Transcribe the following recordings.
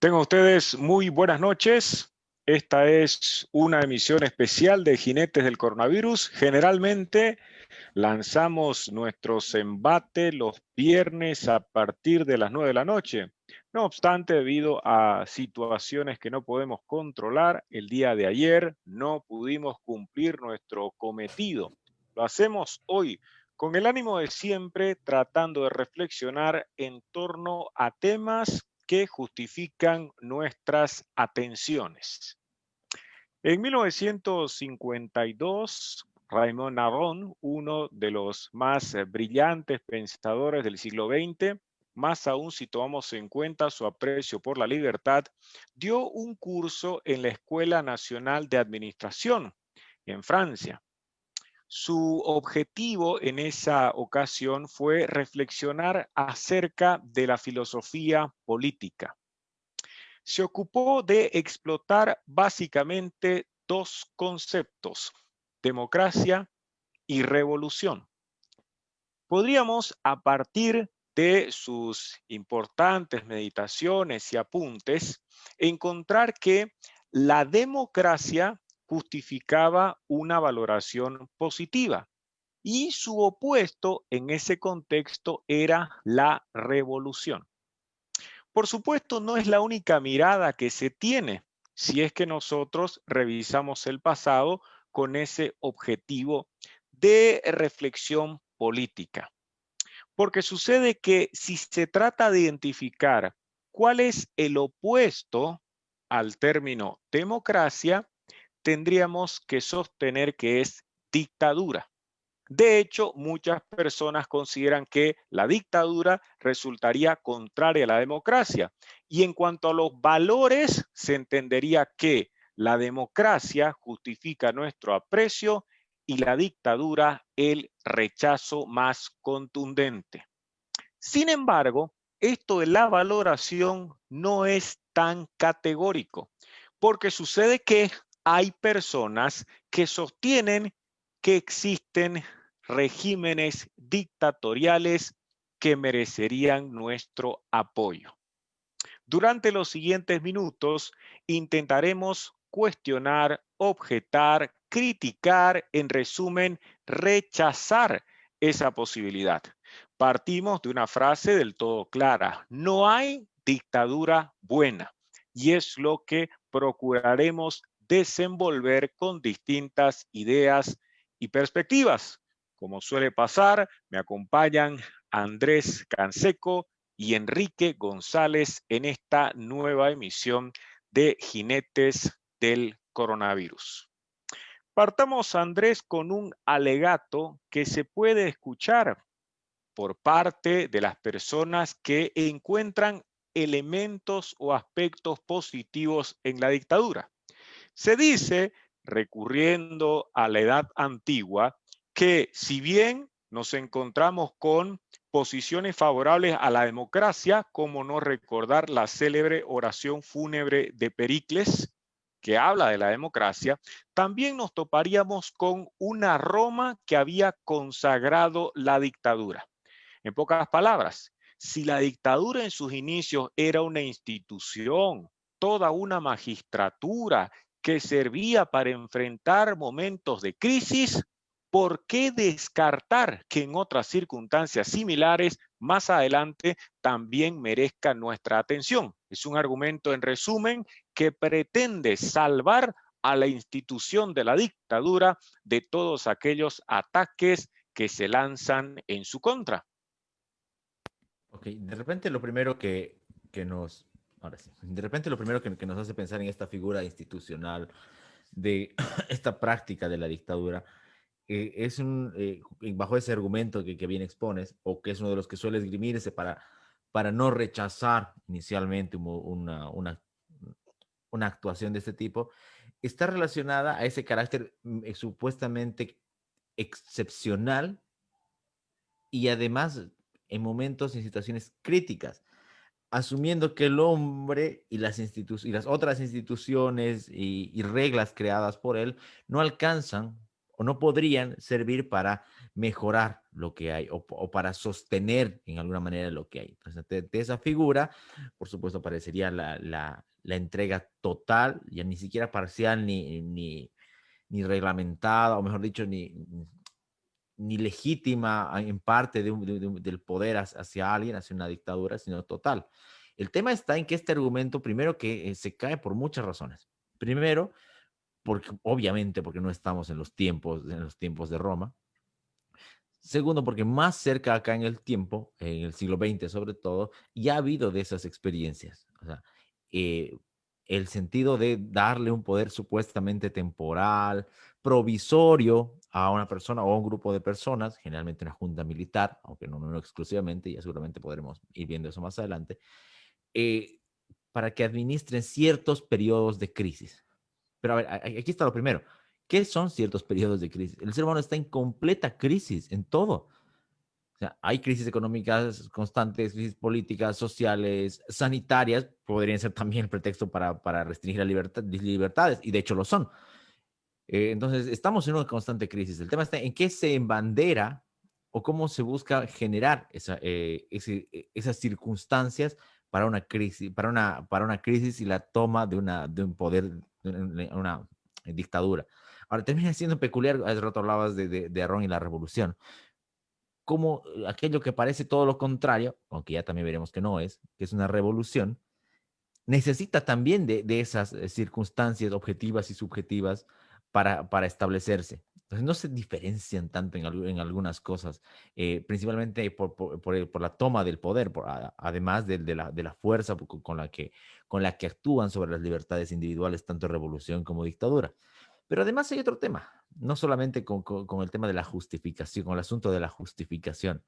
Tengan ustedes muy buenas noches. Esta es una emisión especial de Jinetes del Coronavirus. Generalmente lanzamos nuestros embates los viernes a partir de las 9 de la noche. No obstante, debido a situaciones que no podemos controlar, el día de ayer no pudimos cumplir nuestro cometido. Lo hacemos hoy con el ánimo de siempre, tratando de reflexionar en torno a temas que justifican nuestras atenciones. En 1952, Raymond Aron, uno de los más brillantes pensadores del siglo XX, más aún si tomamos en cuenta su aprecio por la libertad, dio un curso en la Escuela Nacional de Administración en Francia. Su objetivo en esa ocasión fue reflexionar acerca de la filosofía política. Se ocupó de explotar básicamente dos conceptos: democracia y revolución. Podríamos, a partir de sus importantes meditaciones y apuntes, encontrar que la democracia justificaba una valoración positiva y su opuesto en ese contexto era la revolución. Por supuesto, no es la única mirada que se tiene si es que nosotros revisamos el pasado con ese objetivo de reflexión política. Porque sucede que si se trata de identificar cuál es el opuesto al término democracia, tendríamos que sostener que es dictadura. De hecho, muchas personas consideran que la dictadura resultaría contraria a la democracia. Y en cuanto a los valores, se entendería que la democracia justifica nuestro aprecio y la dictadura el rechazo más contundente. Sin embargo, esto de la valoración no es tan categórico, porque sucede que hay personas que sostienen que existen regímenes dictatoriales que merecerían nuestro apoyo. Durante los siguientes minutos intentaremos cuestionar, objetar, criticar, en resumen, rechazar esa posibilidad. Partimos de una frase del todo clara: no hay dictadura buena, y es lo que procuraremos desenvolver con distintas ideas y perspectivas. Como suele pasar, me acompañan Andrés Canseco y Enrique González en esta nueva emisión de Jinetes del Coronavirus. Partamos, Andrés, con un alegato que se puede escuchar por parte de las personas que encuentran elementos o aspectos positivos en la dictadura. Se dice, recurriendo a la edad antigua, que si bien nos encontramos con posiciones favorables a la democracia, como no recordar la célebre oración fúnebre de Pericles, que habla de la democracia, también nos toparíamos con una Roma que había consagrado la dictadura. En pocas palabras, si la dictadura en sus inicios era una institución, toda una magistratura que servía para enfrentar momentos de crisis, ¿por qué descartar que en otras circunstancias similares más adelante también merezca nuestra atención? Es un argumento, en resumen, que pretende salvar a la institución de la dictadura de todos aquellos ataques que se lanzan en su contra. Ok, de repente lo primero que nos, ahora sí, de repente lo primero que nos hace pensar en esta figura institucional de esta práctica de la dictadura bajo ese argumento que bien expones, o que es uno de los que suele esgrimirse para no rechazar inicialmente una actuación de este tipo, está relacionada a ese carácter supuestamente excepcional y además en momentos y en situaciones críticas, asumiendo que el hombre y y las otras instituciones y reglas creadas por él no alcanzan o no podrían servir para mejorar lo que hay o para sostener en alguna manera lo que hay. Entonces, de esa figura, por supuesto, aparecería la entrega total, ya ni siquiera parcial ni reglamentada, o mejor dicho, ni legítima en parte del poder hacia alguien, hacia una dictadura, sino total. El tema está en que este argumento, primero, que se cae por muchas razones. Primero, porque obviamente porque no estamos en los tiempos de Roma. Segundo, porque más cerca acá en el tiempo, en el siglo XX sobre todo, ya ha habido de esas experiencias. O sea, eh, el sentido de darle un poder supuestamente temporal, provisorio a una persona o a un grupo de personas, generalmente una junta militar, aunque no exclusivamente, ya seguramente podremos ir viendo eso más adelante, eh, para que administren ciertos periodos de crisis. Pero a ver, aquí está lo primero. ¿Qué son ciertos periodos de crisis? El ser humano está en completa crisis en todo. O sea, hay crisis económicas constantes, crisis políticas, sociales, sanitarias, podrían ser también el pretexto para restringir libertades, y de hecho lo son. Entonces, estamos en una constante crisis. El tema está en qué se embandera o cómo se busca generar esas circunstancias para una crisis, para una crisis y la toma de un poder, de una dictadura. Ahora, termina siendo peculiar, hace rato hablabas de Arón y la revolución, como aquello que parece todo lo contrario, aunque ya también veremos que es una revolución, necesita también de esas circunstancias objetivas y subjetivas para establecerse. Entonces no se diferencian tanto en algunas cosas, principalmente por la toma del poder, además de la fuerza con la que actúan sobre las libertades individuales, tanto revolución como dictadura. Pero además hay otro tema, no solamente con el tema de la justificación, con el asunto de la justificación,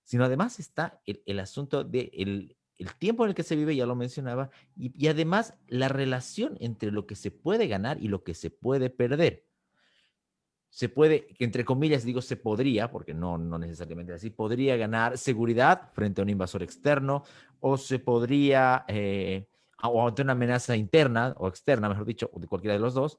sino además está el asunto del el tiempo en el que se vive, ya lo mencionaba, y además la relación entre lo que se puede ganar y lo que se puede perder. Se puede, entre comillas, digo se podría, porque no necesariamente así, podría ganar seguridad frente a un invasor externo, o se podría, o ante una amenaza interna o externa, mejor dicho, de cualquiera de los dos,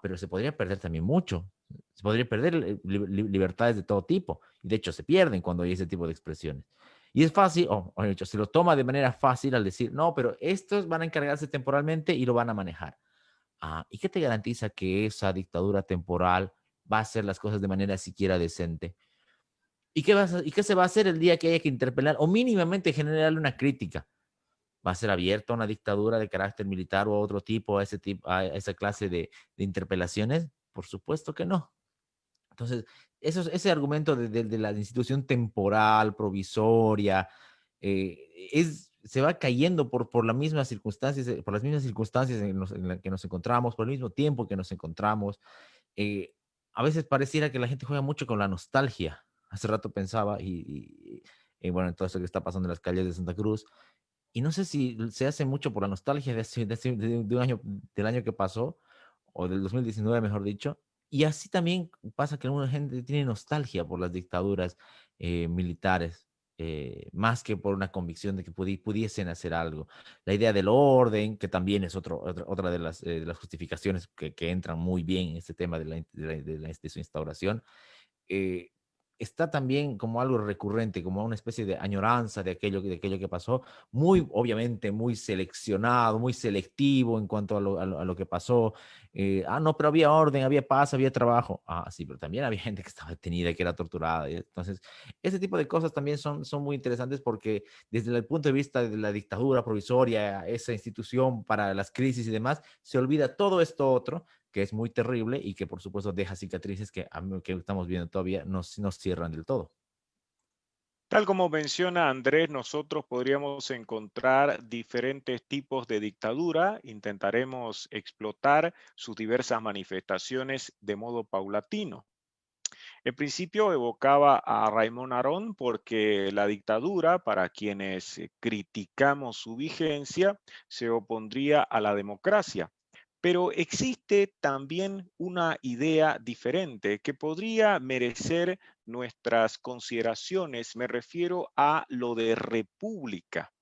pero se podría perder también mucho. Se podría perder libertades de todo tipo, y de hecho se pierden cuando hay ese tipo de expresiones. Y es fácil, o de hecho, se lo toma de manera fácil al decir, no, pero estos van a encargarse temporalmente y lo van a manejar. ¿Y qué te garantiza que esa dictadura temporal va a hacer las cosas de manera siquiera decente? ¿Y qué se va a hacer el día que haya que interpelar o mínimamente generarle una crítica? ¿Va a ser abierta una dictadura de carácter militar o otro tipo, a esa clase de interpelaciones? Por supuesto que no. Entonces, ese argumento de la institución temporal, provisoria, se va cayendo por las mismas circunstancias, en las que nos encontramos, por el mismo tiempo que nos encontramos. eh, a veces pareciera que la gente juega mucho con la nostalgia. Hace rato pensaba, bueno, en todo esto que está pasando en las calles de Santa Cruz, y no sé si se hace mucho por la nostalgia de un año, del año que pasó, o del 2019, mejor dicho. Y así también pasa que alguna gente tiene nostalgia por las dictaduras militares, más que por una convicción de que pudiesen hacer algo. La idea del orden, que también es otra de las justificaciones que entran muy bien en este tema de su instauración, eh, está también como algo recurrente, como una especie de añoranza de aquello que pasó, muy obviamente muy seleccionado, muy selectivo en cuanto a lo que pasó. No, pero había orden, había paz, había trabajo. Sí, pero también había gente que estaba detenida, que era torturada. Entonces, ese tipo de cosas también son muy interesantes porque desde el punto de vista de la dictadura provisoria, esa institución para las crisis y demás, se olvida todo esto otro que es muy terrible y que por supuesto deja cicatrices que estamos viendo todavía no cierran del todo. Tal como menciona Andrés, nosotros podríamos encontrar diferentes tipos de dictadura. Intentaremos explotar sus diversas manifestaciones de modo paulatino. En principio evocaba a Raymond Aron porque la dictadura, para quienes criticamos su vigencia, se opondría a la democracia. Pero existe también una idea diferente que podría merecer nuestras consideraciones. Me refiero a lo de república.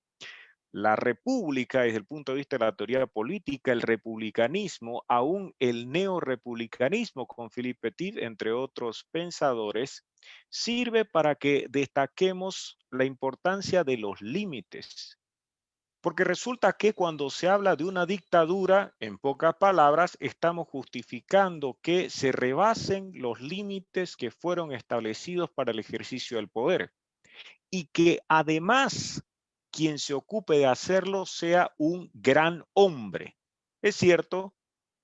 La república, desde el punto de vista de la teoría política, el republicanismo, aún el neorepublicanismo con Philippe Petit, entre otros pensadores, sirve para que destaquemos la importancia de los límites. Porque resulta que cuando se habla de una dictadura, en pocas palabras, estamos justificando que se rebasen los límites que fueron establecidos para el ejercicio del poder y que además quien se ocupe de hacerlo sea un gran hombre. Es cierto,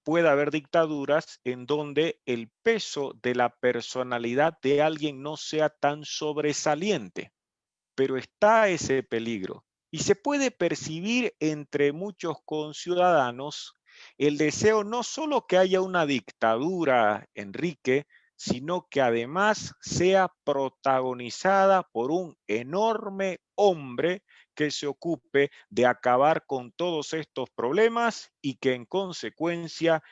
puede haber dictaduras en donde el peso de la personalidad de alguien no sea tan sobresaliente, pero está ese peligro. Y se puede percibir entre muchos conciudadanos el deseo no solo que haya una dictadura, Enrique, sino que además sea protagonizada por un enorme hombre que se ocupe de acabar con todos estos problemas y que en consecuencia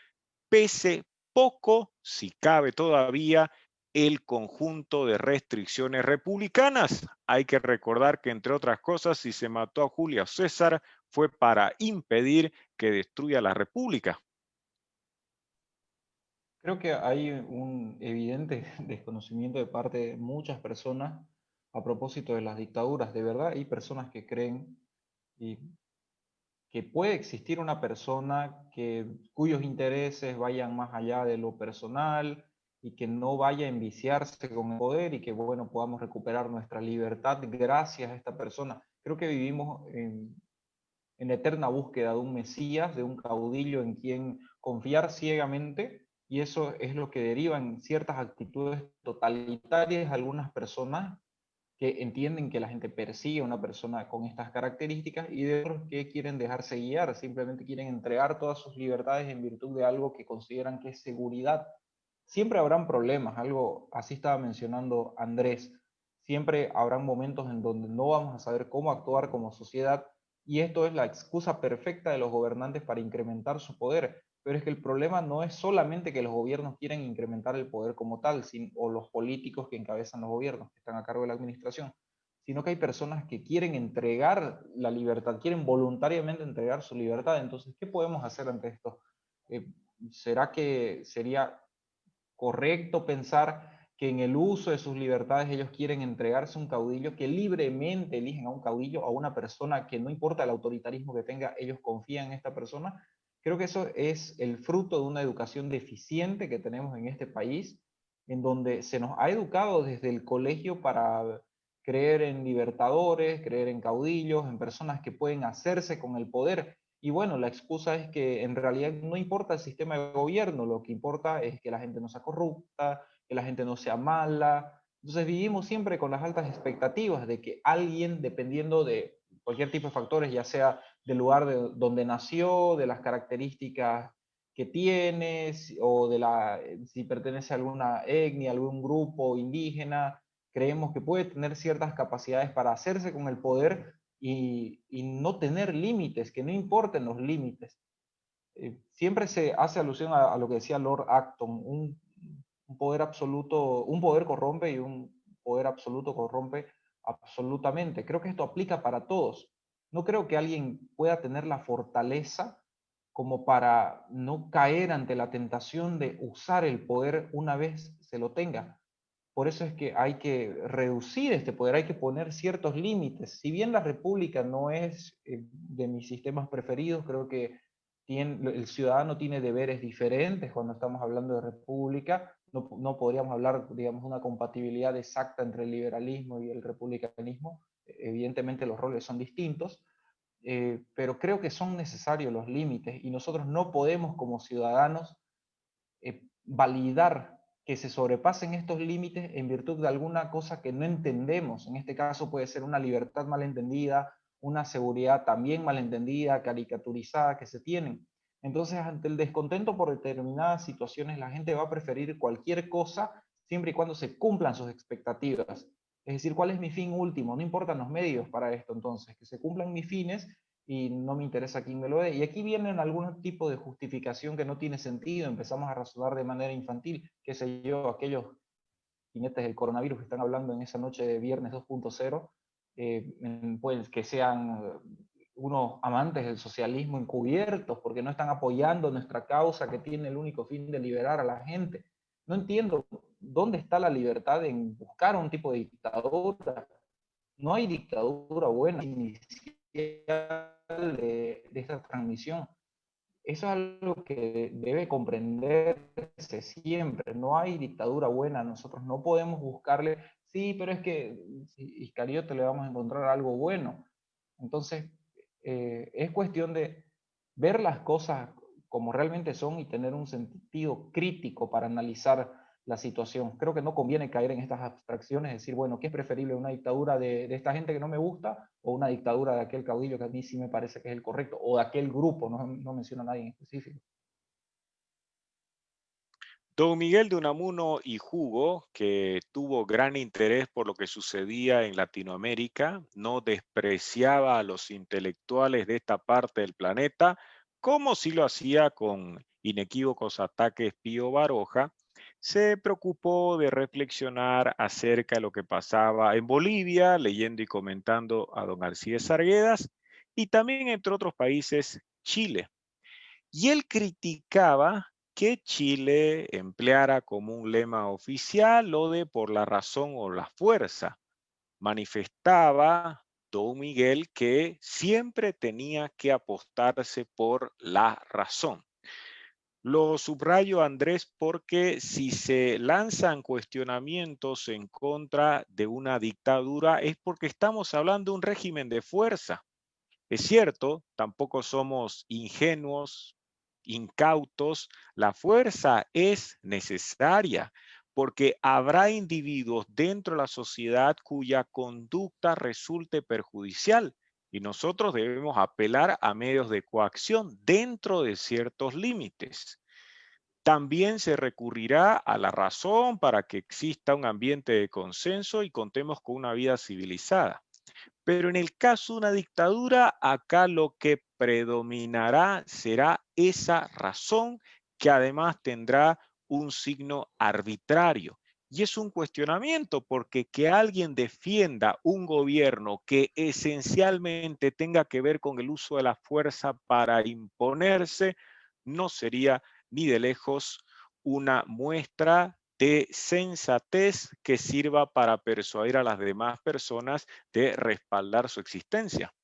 pese poco, si cabe todavía, el conjunto de restricciones republicanas. Hay que recordar que, entre otras cosas, si se mató a Julio César, fue para impedir que destruya la República. Creo que hay un evidente desconocimiento de parte de muchas personas a propósito de las dictaduras. De verdad, hay personas que creen y que puede existir una persona cuyos intereses vayan más allá de lo personal y que no vaya a enviciarse con el poder y que, bueno, podamos recuperar nuestra libertad gracias a esta persona. Creo que vivimos en eterna búsqueda de un Mesías, de un caudillo en quien confiar ciegamente, y eso es lo que deriva en ciertas actitudes totalitarias de algunas personas que entienden que la gente persigue a una persona con estas características y de otros que quieren dejarse guiar, simplemente quieren entregar todas sus libertades en virtud de algo que consideran que es seguridad. Siempre habrán problemas, algo así estaba mencionando Andrés, siempre habrán momentos en donde no vamos a saber cómo actuar como sociedad y esto es la excusa perfecta de los gobernantes para incrementar su poder. Pero es que el problema no es solamente que los gobiernos quieren incrementar el poder como tal, o los políticos que encabezan los gobiernos, que están a cargo de la administración, sino que hay personas que quieren entregar la libertad, quieren voluntariamente entregar su libertad. Entonces, ¿qué podemos hacer ante esto? Eh, ¿Será que sería correcto pensar que en el uso de sus libertades ellos quieren entregarse a un caudillo, que libremente eligen a un caudillo, a una persona que no importa el autoritarismo que tenga, ellos confían en esta persona? Creo que eso es el fruto de una educación deficiente que tenemos en este país, en donde se nos ha educado desde el colegio para creer en libertadores, creer en caudillos, en personas que pueden hacerse con el poder. Y bueno, la excusa es que en realidad no importa el sistema de gobierno, lo que importa es que la gente no sea corrupta, que la gente no sea mala. Entonces vivimos siempre con las altas expectativas de que alguien, dependiendo de cualquier tipo de factores, ya sea del lugar donde nació, de las características que tiene, o de si pertenece a alguna etnia, algún grupo indígena, creemos que puede tener ciertas capacidades para hacerse con el poder y no tener límites, que no importen los límites. Siempre se hace alusión a lo que decía Lord Acton, un poder absoluto, un poder corrompe y un poder absoluto corrompe absolutamente. Creo que esto aplica para todos. No creo que alguien pueda tener la fortaleza como para no caer ante la tentación de usar el poder una vez se lo tenga. Por eso es que hay que reducir este poder, hay que poner ciertos límites. Si bien la república no es de mis sistemas preferidos, creo que el ciudadano tiene deberes diferentes cuando estamos hablando de república. No podríamos hablar, digamos, de una compatibilidad exacta entre el liberalismo y el republicanismo. Evidentemente los roles son distintos, pero creo que son necesarios los límites y nosotros no podemos como ciudadanos validar que se sobrepasen estos límites en virtud de alguna cosa que no entendemos. En este caso puede ser una libertad malentendida, una seguridad también malentendida, caricaturizada que se tienen. Entonces, ante el descontento por determinadas situaciones, la gente va a preferir cualquier cosa siempre y cuando se cumplan sus expectativas. Es decir, ¿cuál es mi fin último? No importan los medios para esto, entonces, que se cumplan mis fines y no me interesa quién me lo dé. Y aquí vienen algún tipo de justificación que no tiene sentido, empezamos a razonar de manera infantil, qué sé yo, aquellos jinetes del coronavirus que están hablando en esa noche de viernes 2.0, pues que sean unos amantes del socialismo encubiertos porque no están apoyando nuestra causa que tiene el único fin de liberar a la gente. No entiendo dónde está la libertad en buscar un tipo de dictadura. No hay dictadura buena inicial de esta transmisión. Eso es algo que debe comprenderse siempre. No hay dictadura buena. Nosotros no podemos buscarle, sí, pero es que Iscariote le vamos a encontrar algo bueno. Entonces, es cuestión de ver las cosas como realmente son y tener un sentido crítico para analizar la situación. Creo que no conviene caer en estas abstracciones, decir, bueno, ¿qué es preferible, una dictadura de esta gente que no me gusta o una dictadura de aquel caudillo que a mí sí me parece que es el correcto, o de aquel grupo, no menciono a nadie en específico? Don Miguel de Unamuno y Hugo, que tuvo gran interés por lo que sucedía en Latinoamérica, no despreciaba a los intelectuales de esta parte del planeta, como si lo hacía con inequívocos ataques Pío Baroja, se preocupó de reflexionar acerca de lo que pasaba en Bolivia, leyendo y comentando a don Alcides Arguedas, y también, entre otros países, Chile. Y él criticaba que Chile empleara como un lema oficial lo de por la razón o la fuerza. Manifestaba don Miguel que siempre tenía que apostarse por la razón. Lo subrayo, Andrés, porque si se lanzan cuestionamientos en contra de una dictadura es porque estamos hablando de un régimen de fuerza. Es cierto, tampoco somos ingenuos, incautos. La fuerza es necesaria porque habrá individuos dentro de la sociedad cuya conducta resulte perjudicial y nosotros debemos apelar a medios de coacción dentro de ciertos límites. También se recurrirá a la razón para que exista un ambiente de consenso y contemos con una vida civilizada. Pero en el caso de una dictadura, acá lo que predominará será esa razón que además tendrá un signo arbitrario. Y es un cuestionamiento porque que alguien defienda un gobierno que esencialmente tenga que ver con el uso de la fuerza para imponerse, no sería ni de lejos una muestra de sensatez que sirva para persuadir a las demás personas de respaldar su existencia.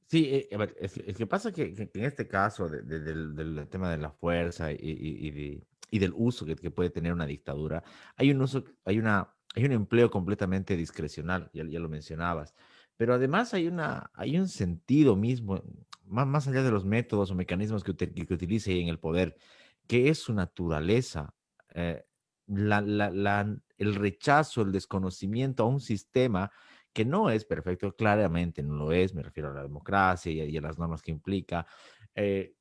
Sí, a ver, es que pasa que en este caso del tema de la fuerza y del uso que puede tener una dictadura, hay un uso, hay un empleo completamente discrecional, ya lo mencionabas, pero además hay un sentido mismo, más allá de los métodos o mecanismos que utilice en el poder, que es su naturaleza, eh, el rechazo, el desconocimiento a un sistema que no es perfecto, claramente no lo es, me refiero a la democracia y a las normas que implica, eh,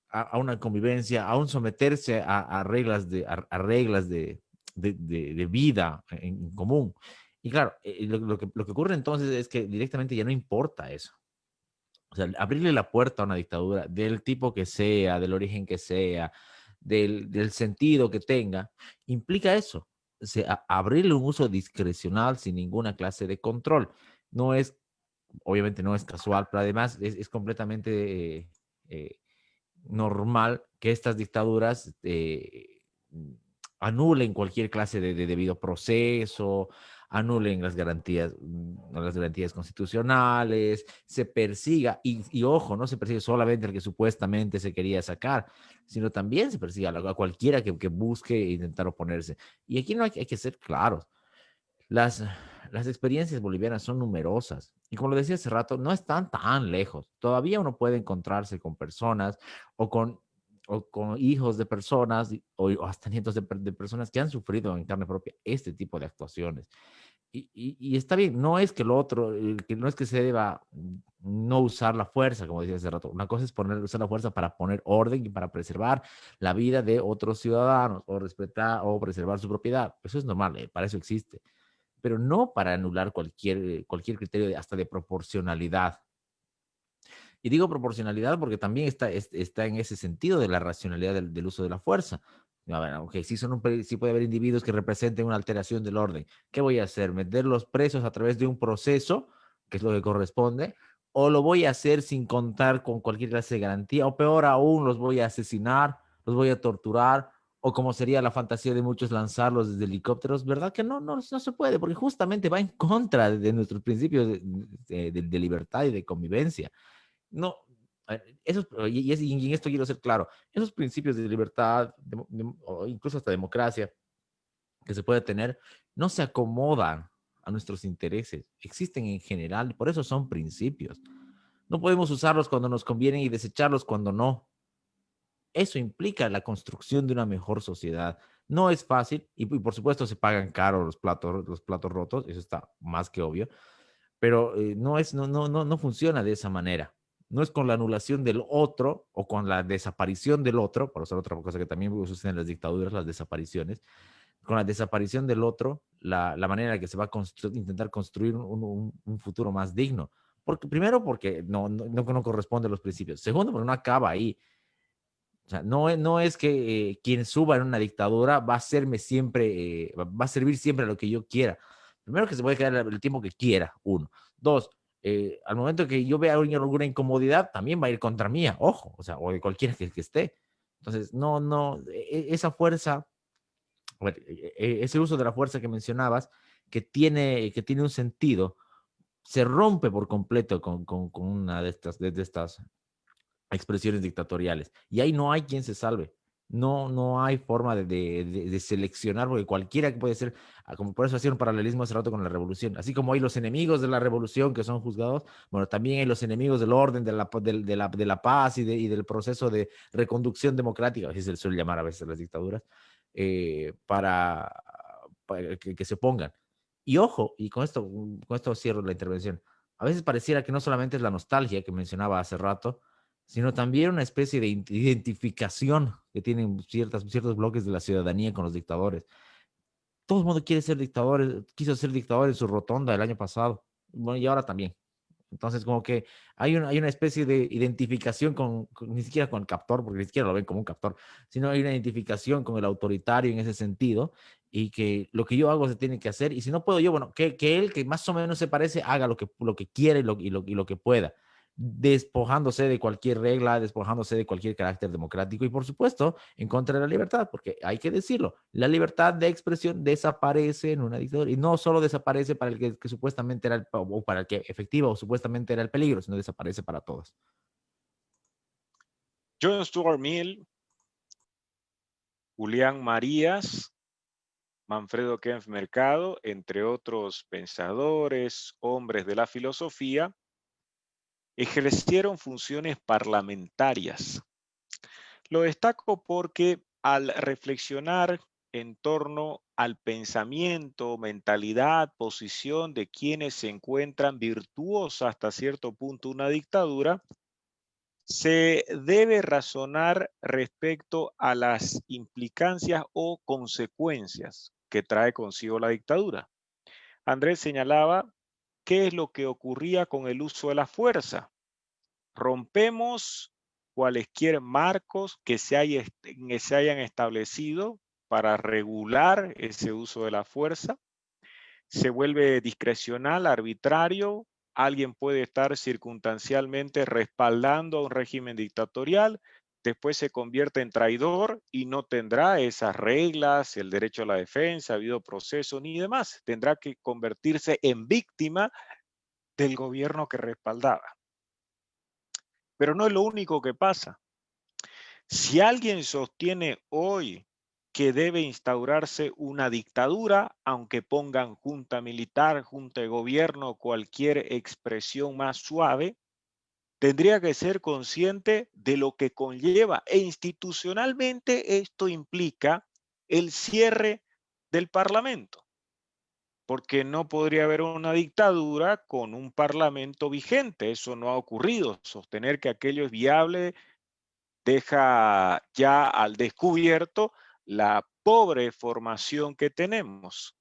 a una convivencia, a un someterse a reglas a reglas de vida en común. Y claro, lo que ocurre entonces es que directamente ya no importa eso. O sea, abrirle la puerta a una dictadura del tipo que sea, del origen que sea, del sentido que tenga, implica eso. O sea, abrirle un uso discrecional sin ninguna clase de control. No es, obviamente no es casual, pero además es completamente normal que estas dictaduras anulen cualquier clase de debido proceso, anulen las garantías constitucionales, se persiga, y ojo, no se persigue solamente al que supuestamente se quería sacar, sino también se persigue a cualquiera que busque intentar oponerse. Y aquí no hay que ser claros. Las, las experiencias bolivianas son numerosas y como lo decía hace rato, no están tan lejos. Todavía uno puede encontrarse con personas o con, o con hijos de personas o hasta nietos de personas que han sufrido en carne propia este tipo de actuaciones. Y está bien, no es que lo otro, que no es que se deba no usar la fuerza, como decía hace rato. Una cosa es usar la fuerza para poner orden y para preservar la vida de otros ciudadanos o respetar o preservar su propiedad. Eso es normal, para eso existe, pero no para anular cualquier criterio hasta de proporcionalidad. Y digo proporcionalidad porque también está en ese sentido de la racionalidad del uso de la fuerza. A ver, okay, sí puede haber individuos que representen una alteración del orden. ¿Qué voy a hacer? ¿Meterlos presos a través de un proceso, que es lo que corresponde? o lo voy a hacer sin contar con cualquier clase de garantía, o peor aún, los voy a asesinar, los voy a torturar, o como sería la fantasía de muchos, lanzarlos desde helicópteros, ¿verdad? Que no se puede, porque justamente va en contra de nuestros principios de libertad y de convivencia. No, esos, y en esto quiero ser claro, esos principios de libertad, o incluso hasta democracia, que se puede tener, no se acomodan a nuestros intereses, existen en general, y por eso son principios. No podemos usarlos cuando nos conviene y desecharlos cuando no. Eso implica la construcción de una mejor sociedad. No es fácil y por supuesto se pagan caro los platos rotos, eso está más que obvio, pero no funciona de esa manera. No es con la anulación del otro o con la desaparición del otro, por usar otra cosa que también sucede en las dictaduras, las desapariciones, con la desaparición del otro, la manera en la que se va a intentar construir un futuro más digno. Porque, primero, porque no corresponde a los principios. Segundo, porque no acaba ahí. O sea, no es que quien suba en una dictadura va a serme siempre, va a servir siempre a lo que yo quiera. Primero, que se puede quedar el tiempo que quiera, uno. Dos, al momento que yo vea alguna incomodidad, también va a ir contra mía, ojo, o sea, o de cualquiera que esté. Entonces, esa fuerza, ese uso de la fuerza que mencionabas, que tiene un sentido, se rompe por completo con una de estas expresiones dictatoriales. Y ahí no hay quien se salve. No hay forma de seleccionar, porque cualquiera puede ser, como por eso hacía un paralelismo hace rato con la revolución. Así como hay los enemigos de la revolución que son juzgados, bueno, también hay los enemigos del orden, de la paz y del proceso de reconducción democrática, así se les suele llamar a veces las dictaduras, para que se pongan. Y ojo, y con esto cierro la intervención. A veces pareciera que no solamente es la nostalgia que mencionaba hace rato, sino también una especie de identificación que tienen ciertos bloques de la ciudadanía con los dictadores. Todo el mundo quiere ser dictador, quiso ser dictador en su rotonda el año pasado, bueno, y ahora también. Entonces, como que hay una especie de identificación ni siquiera con el captor, porque ni siquiera lo ven como un captor, sino hay una identificación con el autoritario en ese sentido, y que lo que yo hago se tiene que hacer, y si no puedo yo, bueno, que él, que más o menos se parece, haga lo que quiere y lo que pueda, despojándose de cualquier regla, despojándose de cualquier carácter democrático y, por supuesto, en contra de la libertad, porque hay que decirlo, la libertad de expresión desaparece en una dictadura, y no solo desaparece para el que supuestamente era o para el que efectivo o supuestamente era el peligro, sino desaparece para todos. John Stuart Mill, Julián Marías, Manfredo Kempf Mercado, entre otros pensadores, hombres de la filosofía, ejercieron funciones parlamentarias. Lo destaco porque al reflexionar en torno al pensamiento, mentalidad, posición de quienes se encuentran virtuosos hasta cierto punto una dictadura, se debe razonar respecto a las implicancias o consecuencias que trae consigo la dictadura. Andrés señalaba qué es lo que ocurría con el uso de la fuerza. Rompemos cualesquier marcos que se hayan establecido para regular ese uso de la fuerza. Se vuelve discrecional, arbitrario. Alguien puede estar circunstancialmente respaldando a un régimen dictatorial, después se convierte en traidor y no tendrá esas reglas, el derecho a la defensa, habido proceso ni demás. Tendrá que convertirse en víctima del gobierno que respaldaba. Pero no es lo único que pasa. Si alguien sostiene hoy que debe instaurarse una dictadura, aunque pongan junta militar, junta de gobierno, cualquier expresión más suave, tendría que ser consciente de lo que conlleva. E institucionalmente esto implica el cierre del Parlamento, porque no podría haber una dictadura con un Parlamento vigente. Eso no ha ocurrido. Sostener que aquello es viable deja ya al descubierto la pobre formación que tenemos.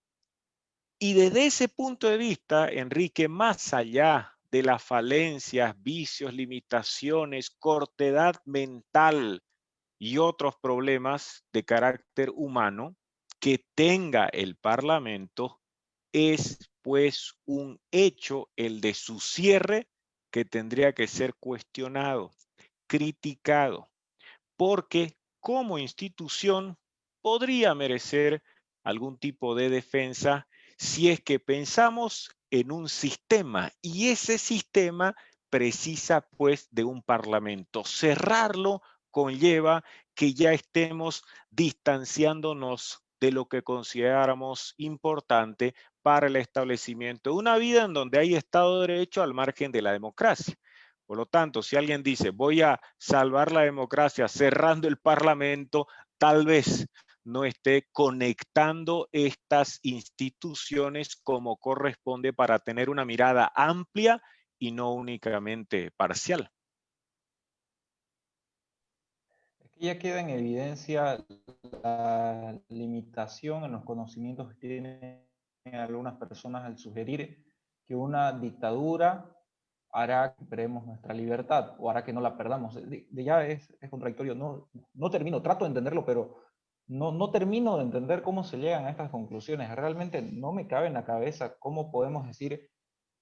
Y desde ese punto de vista, Enrique, más allá de las falencias, vicios, limitaciones, cortedad mental y otros problemas de carácter humano que tenga el Parlamento, es pues un hecho el de su cierre que tendría que ser cuestionado, criticado, porque como institución podría merecer algún tipo de defensa si es que pensamos en un sistema y ese sistema precisa pues de un parlamento. Cerrarlo conlleva que ya estemos distanciándonos de lo que consideráramos importante para el establecimiento de una vida en donde hay Estado de Derecho al margen de la democracia. Por lo tanto, si alguien dice, voy a salvar la democracia cerrando el Parlamento, tal vez no esté conectando estas instituciones como corresponde para tener una mirada amplia y no únicamente parcial. Aquí ya queda en evidencia la limitación en los conocimientos que tienen algunas personas al sugerir que una dictadura hará que perdamos nuestra libertad o hará que no la perdamos. Ya es contradictorio. No termino, trato de entenderlo, pero no termino de entender cómo se llegan a estas conclusiones. Realmente no me cabe en la cabeza cómo podemos decir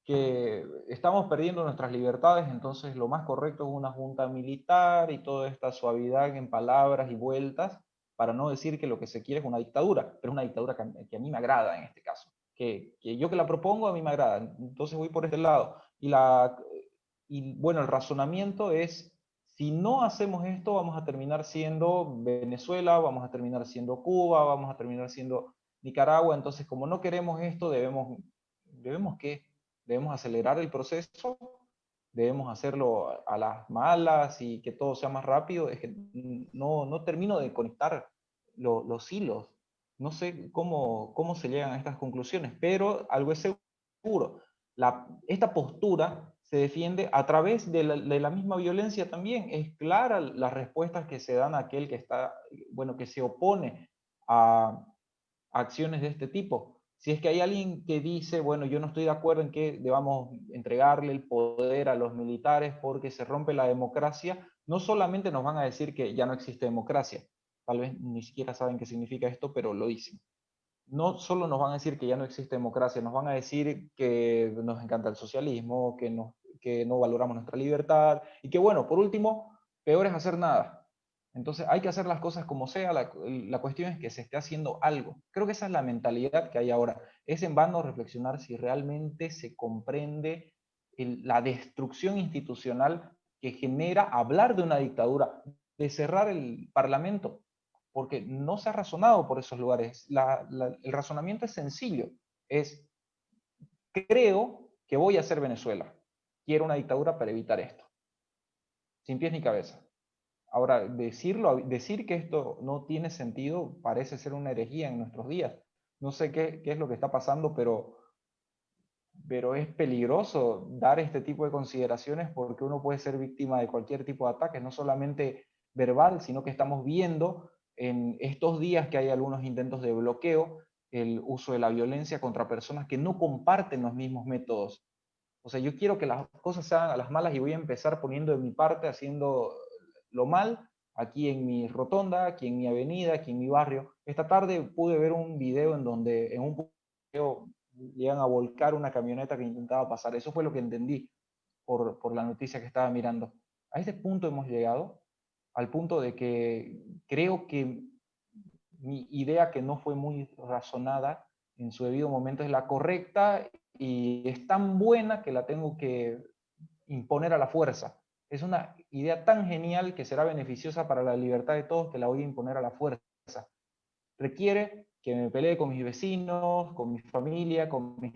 que estamos perdiendo nuestras libertades, entonces lo más correcto es una junta militar y toda esta suavidad en palabras y vueltas, para no decir que lo que se quiere es una dictadura, pero es una dictadura que a mí me agrada en este caso, que yo que la propongo a mí me agrada, entonces voy por este lado. Y bueno, el razonamiento es, si no hacemos esto, vamos a terminar siendo Venezuela, vamos a terminar siendo Cuba, vamos a terminar siendo Nicaragua, entonces como no queremos esto, debemos ¿qué? Debemos acelerar el proceso, debemos hacerlo a las malas y que todo sea más rápido. Es que no termino de conectar los hilos. No sé cómo se llegan a estas conclusiones, pero algo es seguro. Esta postura se defiende a través de la misma violencia también. Es clara las respuestas que se dan a aquel que está, bueno, que se opone a acciones de este tipo. Si es que hay alguien que dice, bueno, yo no estoy de acuerdo en que debamos entregarle el poder a los militares porque se rompe la democracia, no solamente nos van a decir que ya no existe democracia, tal vez ni siquiera saben qué significa esto, pero lo dicen. No solo nos van a decir que ya no existe democracia, nos van a decir que nos encanta el socialismo, que no valoramos nuestra libertad y que, bueno, por último, peor es hacer nada. Entonces hay que hacer las cosas como sea, la cuestión es que se esté haciendo algo. Creo que esa es la mentalidad que hay ahora. Es en vano reflexionar si realmente se comprende la destrucción institucional que genera hablar de una dictadura, de cerrar el Parlamento, porque no se ha razonado por esos lugares. El razonamiento es sencillo, es creo que voy a ser Venezuela, quiero una dictadura para evitar esto, sin pies ni cabeza. Ahora, decir que esto no tiene sentido parece ser una herejía en nuestros días. No sé qué es lo que está pasando, pero es peligroso dar este tipo de consideraciones porque uno puede ser víctima de cualquier tipo de ataque, no solamente verbal, sino que estamos viendo en estos días que hay algunos intentos de bloqueo, el uso de la violencia contra personas que no comparten los mismos métodos. O sea, yo quiero que las cosas se hagan a las malas y voy a empezar poniendo de mi parte, haciendo lo mal, aquí en mi rotonda, aquí en mi avenida, aquí en mi barrio. Esta tarde pude ver un video en donde en un video llegan a volcar una camioneta que intentaba pasar. Eso fue lo que entendí por la noticia que estaba mirando. A este punto hemos llegado, al punto de que creo que mi idea, que no fue muy razonada en su debido momento, es la correcta y es tan buena que la tengo que imponer a la fuerza. Es una idea tan genial que será beneficiosa para la libertad de todos que la voy a imponer a la fuerza. Requiere que me pelee con mis vecinos, con mi familia, con mis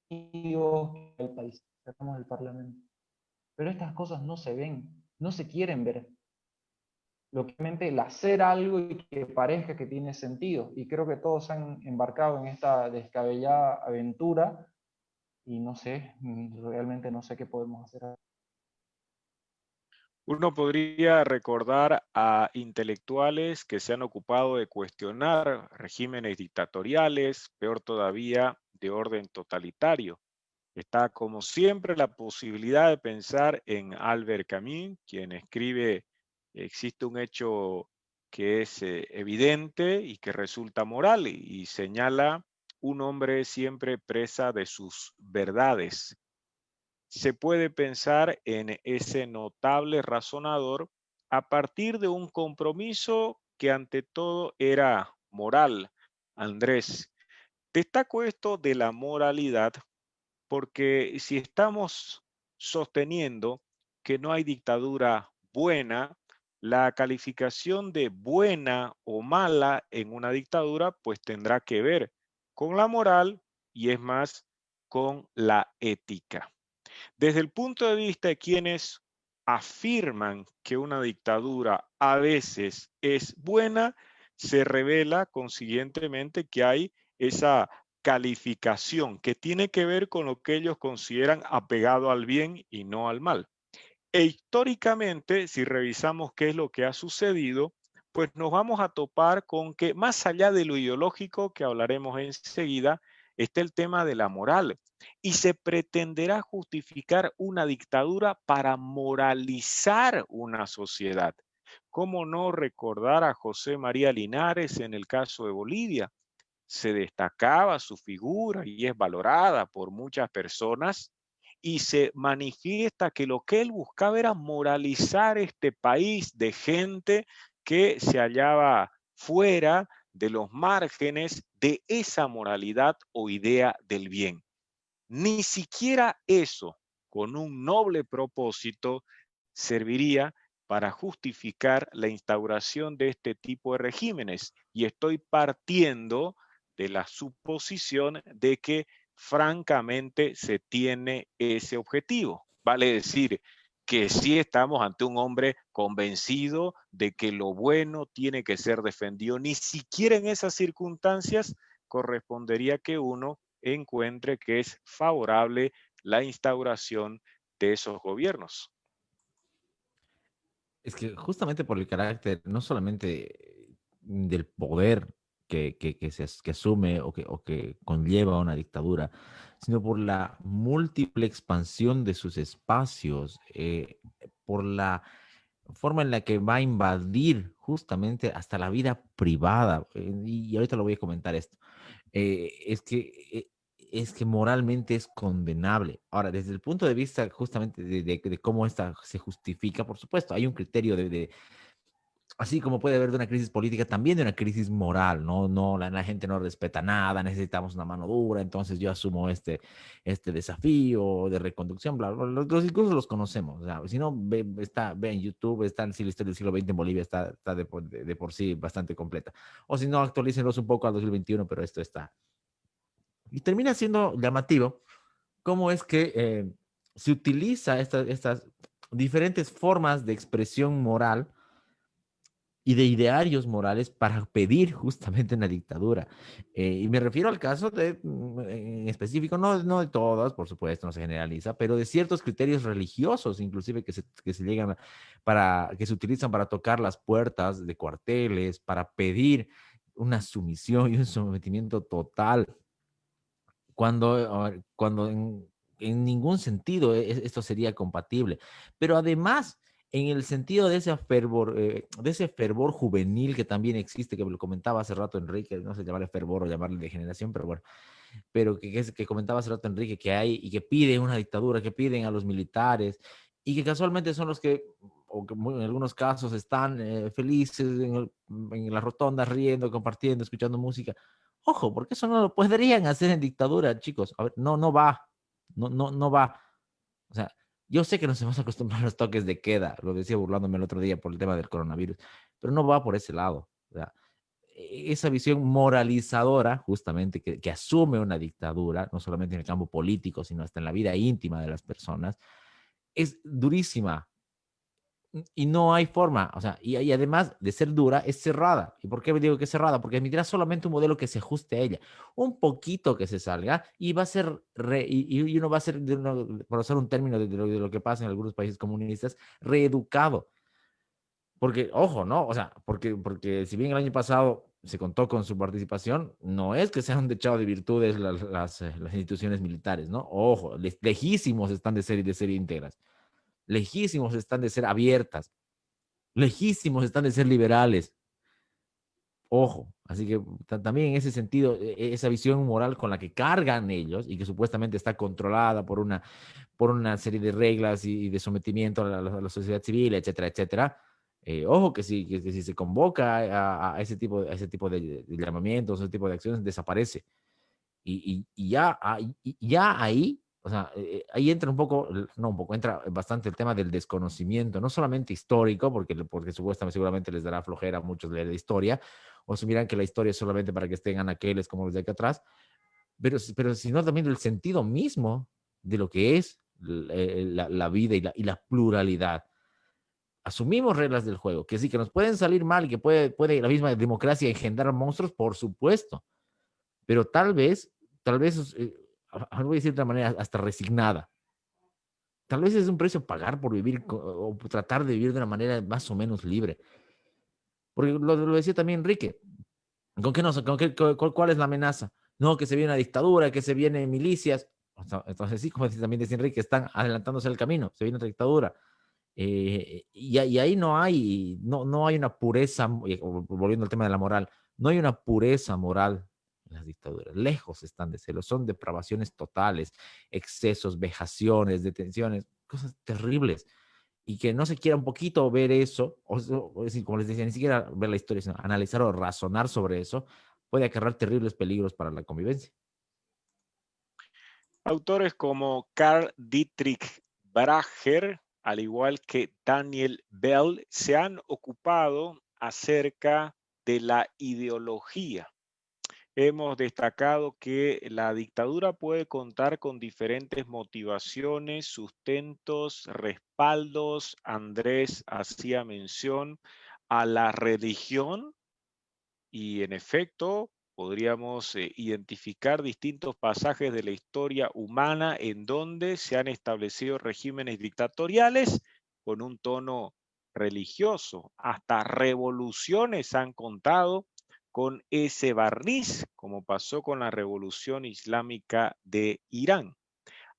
amigos, el país. Sacamos del Parlamento. Pero estas cosas no se ven, no se quieren ver. Lógicamente, el hacer algo y que parezca que tiene sentido. Y creo que todos se han embarcado en esta descabellada aventura y no sé, realmente no sé qué podemos hacer. Uno podría recordar a intelectuales que se han ocupado de cuestionar regímenes dictatoriales, peor todavía, de orden totalitario. Está, como siempre, la posibilidad de pensar en Albert Camus, quien escribe: existe un hecho que es evidente y que resulta moral, y señala un hombre siempre presa de sus verdades. se puede pensar en ese notable razonador a partir de un compromiso que ante todo era moral. Andrés, destaco esto de la moralidad porque si estamos sosteniendo que no hay dictadura buena, la calificación de buena o mala en una dictadura pues tendrá que ver con la moral y es más con la ética. Desde el punto de vista de quienes afirman que una dictadura a veces es buena, se revela consiguientemente que hay esa calificación que tiene que ver con lo que ellos consideran apegado al bien y no al mal. E históricamente, si revisamos qué es lo que ha sucedido, pues nos vamos a topar con que más allá de lo ideológico, que hablaremos enseguida, está el tema de la moral. Y se pretenderá justificar una dictadura para moralizar una sociedad. ¿Cómo no recordar a José María Linares en el caso de Bolivia? Se destacaba su figura y es valorada por muchas personas y se manifiesta que lo que él buscaba era moralizar este país de gente que se hallaba fuera de los márgenes de esa moralidad o idea del bien. Ni siquiera eso, con un noble propósito, serviría para justificar la instauración de este tipo de regímenes. Y estoy partiendo de la suposición de que francamente se tiene ese objetivo. Vale decir que sí estamos ante un hombre convencido de que lo bueno tiene que ser defendido. Ni siquiera en esas circunstancias correspondería que uno encuentre que es favorable la instauración de esos gobiernos. Es que justamente por el carácter, no solamente del poder que asume o que conlleva una dictadura, sino por la múltiple expansión de sus espacios, por la forma en la que va a invadir justamente hasta la vida privada. Y ahorita lo voy a comentar esto. Es que moralmente es condenable. Ahora, desde el punto de vista justamente de cómo esta se justifica, por supuesto, hay un criterio así como puede haber de una crisis política, también de una crisis moral, ¿no? La gente no respeta nada, necesitamos una mano dura, entonces yo asumo este desafío de reconducción, bla, bla, bla. Los discursos los conocemos, o sea, si no, ve en YouTube, está en la historia del siglo XX en Bolivia, está de por sí bastante completa. O si no, actualícenlos un poco al 2021, pero esto está. Y termina siendo llamativo cómo es que se utiliza estas diferentes formas de expresión moral y de idearios morales para pedir justamente una dictadura. Y me refiero al caso en específico, no de todas, por supuesto, no se generaliza, pero de ciertos criterios religiosos, inclusive que se llegan que se utilizan para tocar las puertas de cuarteles, para pedir una sumisión y un sometimiento total cuando en ningún sentido esto sería compatible. Pero además, en el sentido de ese fervor juvenil que también existe, que lo comentaba hace rato Enrique, no sé llamarle fervor o llamarle degeneración, pero bueno, pero que comentaba hace rato Enrique, que hay y que piden una dictadura, que piden a los militares, y que casualmente son los que, o que en algunos casos están felices en las rotondas, riendo, compartiendo, escuchando música. Ojo, porque eso no lo podrían hacer en dictadura, chicos. A ver, no va. No va. O sea, yo sé que nos hemos acostumbrado a los toques de queda, lo decía burlándome el otro día por el tema del coronavirus, pero no va por ese lado. O sea, esa visión moralizadora, justamente, que asume una dictadura, no solamente en el campo político, sino hasta en la vida íntima de las personas, es durísima. Y no hay forma, o sea, y además de ser dura, es cerrada. ¿Y por qué me digo que es cerrada? Porque admitirá solamente un modelo que se ajuste a ella. Un poquito que se salga y va a ser, y uno va a ser, por usar un término de lo que pasa en algunos países comunistas, reeducado. Porque, ojo, ¿no? O sea, porque si bien el año pasado se contó con su participación, no es que se han dechado de virtudes las instituciones militares, ¿no? Ojo, lejísimos están de ser íntegras, lejísimos están de ser abiertas, lejísimos están de ser liberales. Ojo, así que también en ese sentido, esa visión moral con la que cargan ellos y que supuestamente está controlada por una serie de reglas y de sometimiento a la sociedad civil, etcétera, etcétera. Ojo que si se convoca a ese tipo de llamamientos, ese tipo de acciones, desaparece. Ya ahí, o sea, ahí entra un poco, no un poco, entra bastante el tema del desconocimiento, no solamente histórico, porque supuestamente seguramente les dará flojera a muchos leer la historia, o asumirán que la historia es solamente para que estén anaqueles como los de acá atrás, pero sino también del sentido mismo de lo que es la vida y la pluralidad. Asumimos reglas del juego, que sí, que nos pueden salir mal y que puede la misma democracia engendrar monstruos, por supuesto, pero tal vez, voy a decir de una manera hasta resignada. Tal vez es un precio pagar por vivir o tratar de vivir de una manera más o menos libre. Porque lo decía también Enrique, ¿con qué no, cuál es la amenaza? No, que se viene una dictadura, que se vienen milicias. Entonces sí, como también decía Enrique, están adelantándose el camino, se viene otra dictadura. Y ahí no hay una pureza, volviendo al tema de la moral, no hay una pureza moral en las dictaduras. Lejos están de serlo, son depravaciones totales, excesos, vejaciones, detenciones, cosas terribles. Y que no se quiera un poquito ver eso, o decir, como les decía, ni siquiera ver la historia, sino analizar o razonar sobre eso, puede acarrear terribles peligros para la convivencia. Autores como Karl Dietrich Bracher, al igual que Daniel Bell, se han ocupado acerca de la ideología. Hemos destacado que la dictadura puede contar con diferentes motivaciones, sustentos, respaldos. Andrés hacía mención a la religión y en efecto podríamos identificar distintos pasajes de la historia humana en donde se han establecido regímenes dictatoriales con un tono religioso. Hasta revoluciones han contado con ese barniz, como pasó con la revolución islámica de Irán.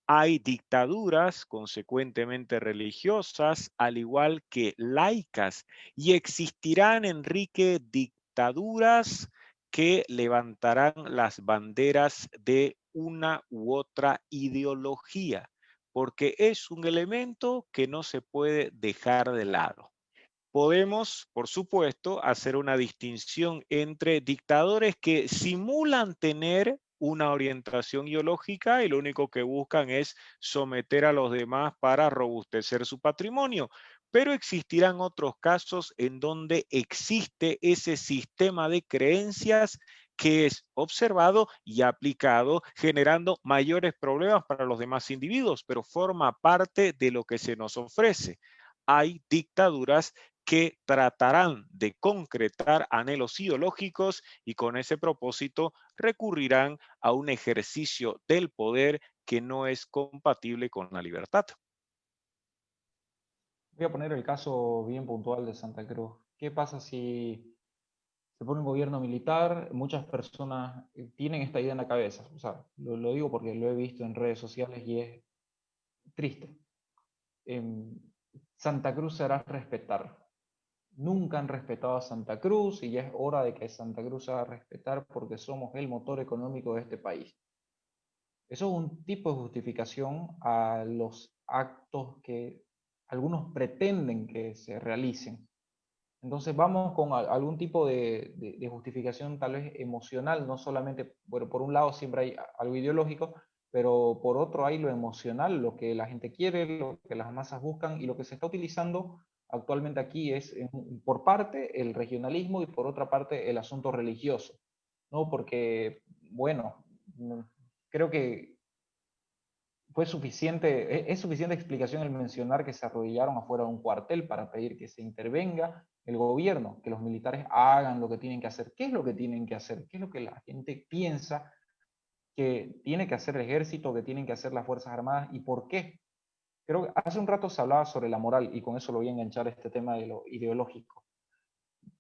Hay dictaduras consecuentemente religiosas, al igual que laicas, y existirán, Enrique, dictaduras que levantarán las banderas de una u otra ideología, porque es un elemento que no se puede dejar de lado. Podemos, por supuesto, hacer una distinción entre dictadores que simulan tener una orientación ideológica y lo único que buscan es someter a los demás para robustecer su patrimonio. Pero existirán otros casos en donde existe ese sistema de creencias que es observado y aplicado, generando mayores problemas para los demás individuos, pero forma parte de lo que se nos ofrece. Hay dictaduras que tratarán de concretar anhelos ideológicos y con ese propósito recurrirán a un ejercicio del poder que no es compatible con la libertad. Voy a poner el caso bien puntual de Santa Cruz. ¿Qué pasa si se pone un gobierno militar? Muchas personas tienen esta idea en la cabeza. O sea, lo digo porque lo he visto en redes sociales y es triste. Santa Cruz se hará respetar. Nunca han respetado a Santa Cruz y ya es hora de que Santa Cruz se haga respetar porque somos el motor económico de este país. Eso es un tipo de justificación a los actos que algunos pretenden que se realicen. Entonces vamos con algún tipo de justificación tal vez emocional, no solamente, bueno, por un lado siempre hay algo ideológico, pero por otro hay lo emocional, lo que la gente quiere, lo que las masas buscan y lo que se está utilizando actualmente aquí es por parte el regionalismo y por otra parte el asunto religioso, ¿no? Porque, bueno, creo que fue suficiente, es suficiente explicación el mencionar que se arrodillaron afuera de un cuartel para pedir que se intervenga el gobierno, que los militares hagan lo que tienen que hacer. ¿Qué es lo que tienen que hacer? ¿Qué es lo que la gente piensa que tiene que hacer el ejército, que tienen que hacer las Fuerzas Armadas y por qué? Creo que hace un rato se hablaba sobre la moral y con eso lo voy a enganchar este tema de lo ideológico.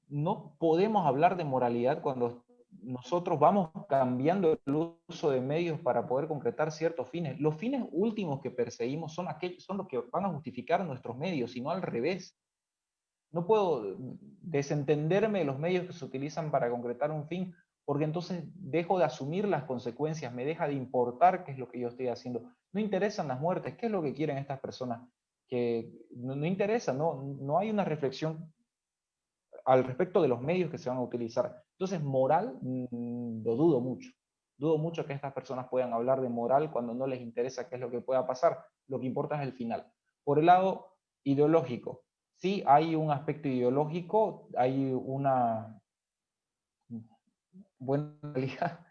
No podemos hablar de moralidad cuando nosotros vamos cambiando el uso de medios para poder concretar ciertos fines. Los fines últimos que perseguimos son aquellos, son los que van a justificar nuestros medios, y no al revés. No puedo desentenderme de los medios que se utilizan para concretar un fin porque entonces dejo de asumir las consecuencias, me deja de importar qué es lo que yo estoy haciendo. No interesan las muertes, ¿qué es lo que quieren estas personas? Que no interesa, no hay una reflexión al respecto de los medios que se van a utilizar. Entonces, moral, lo dudo mucho. Dudo mucho que estas personas puedan hablar de moral cuando no les interesa qué es lo que pueda pasar. Lo que importa es el final. Por el lado ideológico, sí hay un aspecto ideológico, hay una buena realidad,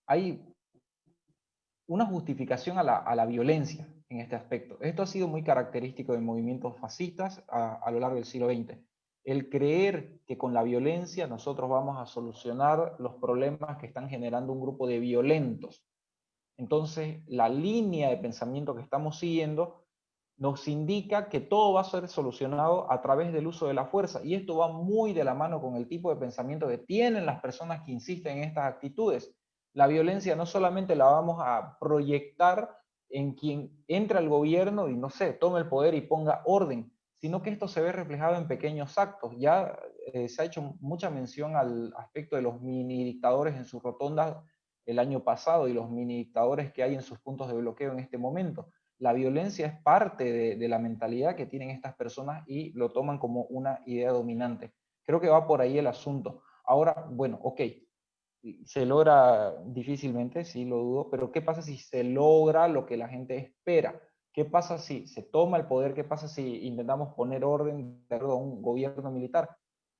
hay una justificación a la violencia en este aspecto. Esto ha sido muy característico de movimientos fascistas a lo largo del siglo XX. El creer que con la violencia nosotros vamos a solucionar los problemas que están generando un grupo de violentos. Entonces, la línea de pensamiento que estamos siguiendo nos indica que todo va a ser solucionado a través del uso de la fuerza. Y esto va muy de la mano con el tipo de pensamiento que tienen las personas que insisten en estas actitudes. La violencia no solamente la vamos a proyectar en quien entra al gobierno y, no sé, tome el poder y ponga orden, sino que esto se ve reflejado en pequeños actos. Ya se ha hecho mucha mención al aspecto de los mini dictadores en sus rotondas el año pasado y los mini dictadores que hay en sus puntos de bloqueo en este momento. La violencia es parte de la mentalidad que tienen estas personas y lo toman como una idea dominante. Creo que va por ahí el asunto. Ahora, bueno, ok, se logra difícilmente, sí lo dudo, pero ¿qué pasa si se logra lo que la gente espera? ¿Qué pasa si se toma el poder? ¿Qué pasa si intentamos poner orden de acuerdo a un gobierno militar?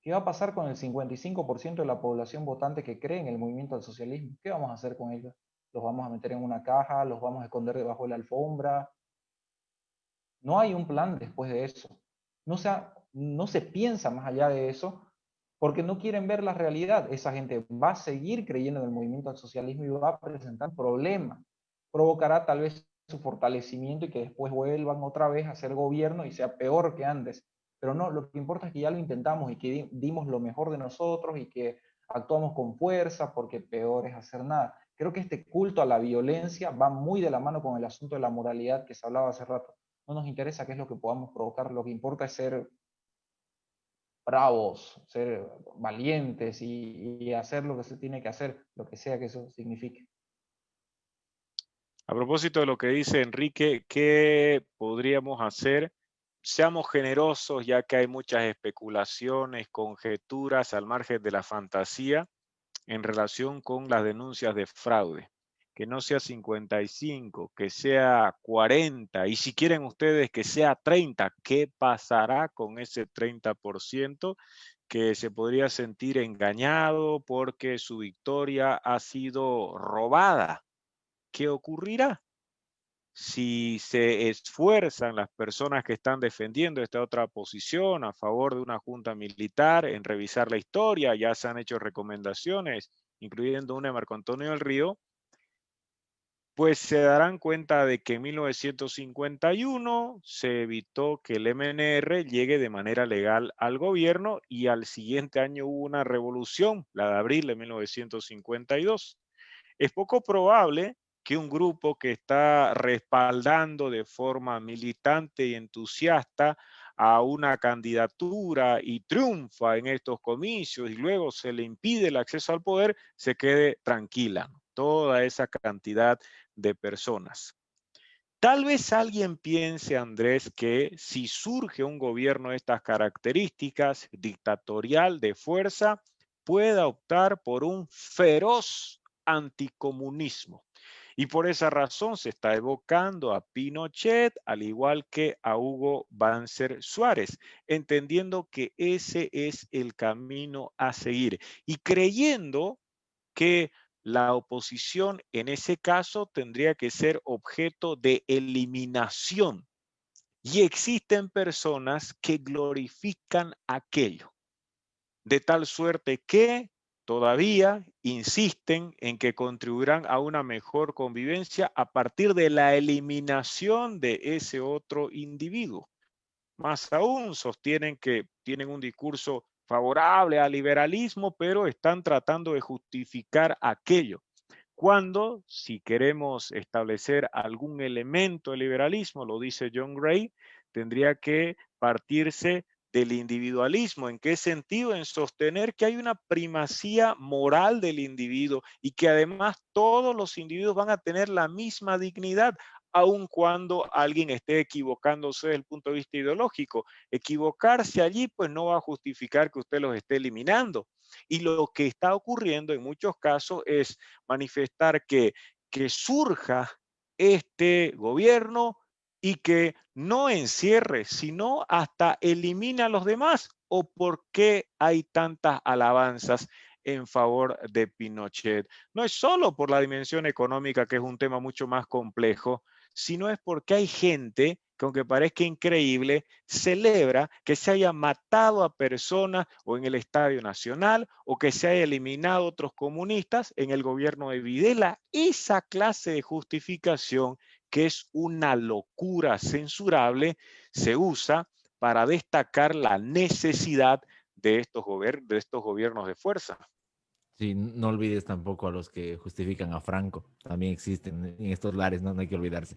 ¿Qué va a pasar con el 55% de la población votante que cree en el movimiento del socialismo? ¿Qué vamos a hacer con ellos? ¿Los vamos a meter en una caja? ¿Los vamos a esconder debajo de la alfombra? No hay un plan después de eso. No se piensa más allá de eso porque no quieren ver la realidad. Esa gente va a seguir creyendo en el movimiento del socialismo y va a presentar problemas. Provocará tal vez su fortalecimiento y que después vuelvan otra vez a ser gobierno y sea peor que antes. Pero no, lo que importa es que ya lo intentamos y que dimos lo mejor de nosotros y que actuamos con fuerza porque peor es hacer nada. Creo que este culto a la violencia va muy de la mano con el asunto de la moralidad que se hablaba hace rato. No nos interesa qué es lo que podamos provocar, lo que importa es ser bravos, ser valientes y hacer lo que se tiene que hacer, lo que sea que eso signifique. A propósito de lo que dice Enrique, ¿qué podríamos hacer? Seamos generosos, ya que hay muchas especulaciones, conjeturas al margen de la fantasía en relación con las denuncias de fraude. Que no sea 55, que sea 40, y si quieren ustedes que sea 30, ¿qué pasará con ese 30% que se podría sentir engañado porque su victoria ha sido robada? ¿Qué ocurrirá? Si se esfuerzan las personas que están defendiendo esta otra posición a favor de una junta militar en revisar la historia, ya se han hecho recomendaciones, incluyendo una de Marco Antonio del Río, pues se darán cuenta de que en 1951 se evitó que el MNR llegue de manera legal al gobierno y al siguiente año hubo una revolución, la de abril de 1952. Es poco probable que un grupo que está respaldando de forma militante y entusiasta a una candidatura y triunfa en estos comicios y luego se le impide el acceso al poder, se quede tranquila. Toda esa cantidad de personas. Tal vez alguien piense, Andrés, que si surge un gobierno de estas características, dictatorial, de fuerza, pueda optar por un feroz anticomunismo. Y por esa razón se está evocando a Pinochet, al igual que a Hugo Banzer Suárez, entendiendo que ese es el camino a seguir y creyendo que la oposición en ese caso tendría que ser objeto de eliminación. Y existen personas que glorifican aquello, de tal suerte que todavía insisten en que contribuirán a una mejor convivencia a partir de la eliminación de ese otro individuo. Más aún, sostienen que tienen un discurso favorable al liberalismo, pero están tratando de justificar aquello. Cuando, si queremos establecer algún elemento del liberalismo, lo dice John Gray, tendría que partirse del individualismo. ¿En qué sentido? En sostener que hay una primacía moral del individuo y que además todos los individuos van a tener la misma dignidad, aun cuando alguien esté equivocándose desde el punto de vista ideológico. Equivocarse allí, pues no va a justificar que usted los esté eliminando. Y lo que está ocurriendo en muchos casos es manifestar que surja este gobierno y que no encierre, sino hasta elimina a los demás. ¿O por qué hay tantas alabanzas en favor de Pinochet? No es solo por la dimensión económica, que es un tema mucho más complejo, sino es porque hay gente que, aunque parezca increíble, celebra que se haya matado a personas o en el Estadio Nacional o que se haya eliminado a otros comunistas en el gobierno de Videla. Esa clase de justificación, que es una locura censurable, se usa para destacar la necesidad de estos gobiernos de fuerza. Sí, no olvides tampoco a los que justifican a Franco. También existen en estos lares, no hay que olvidarse.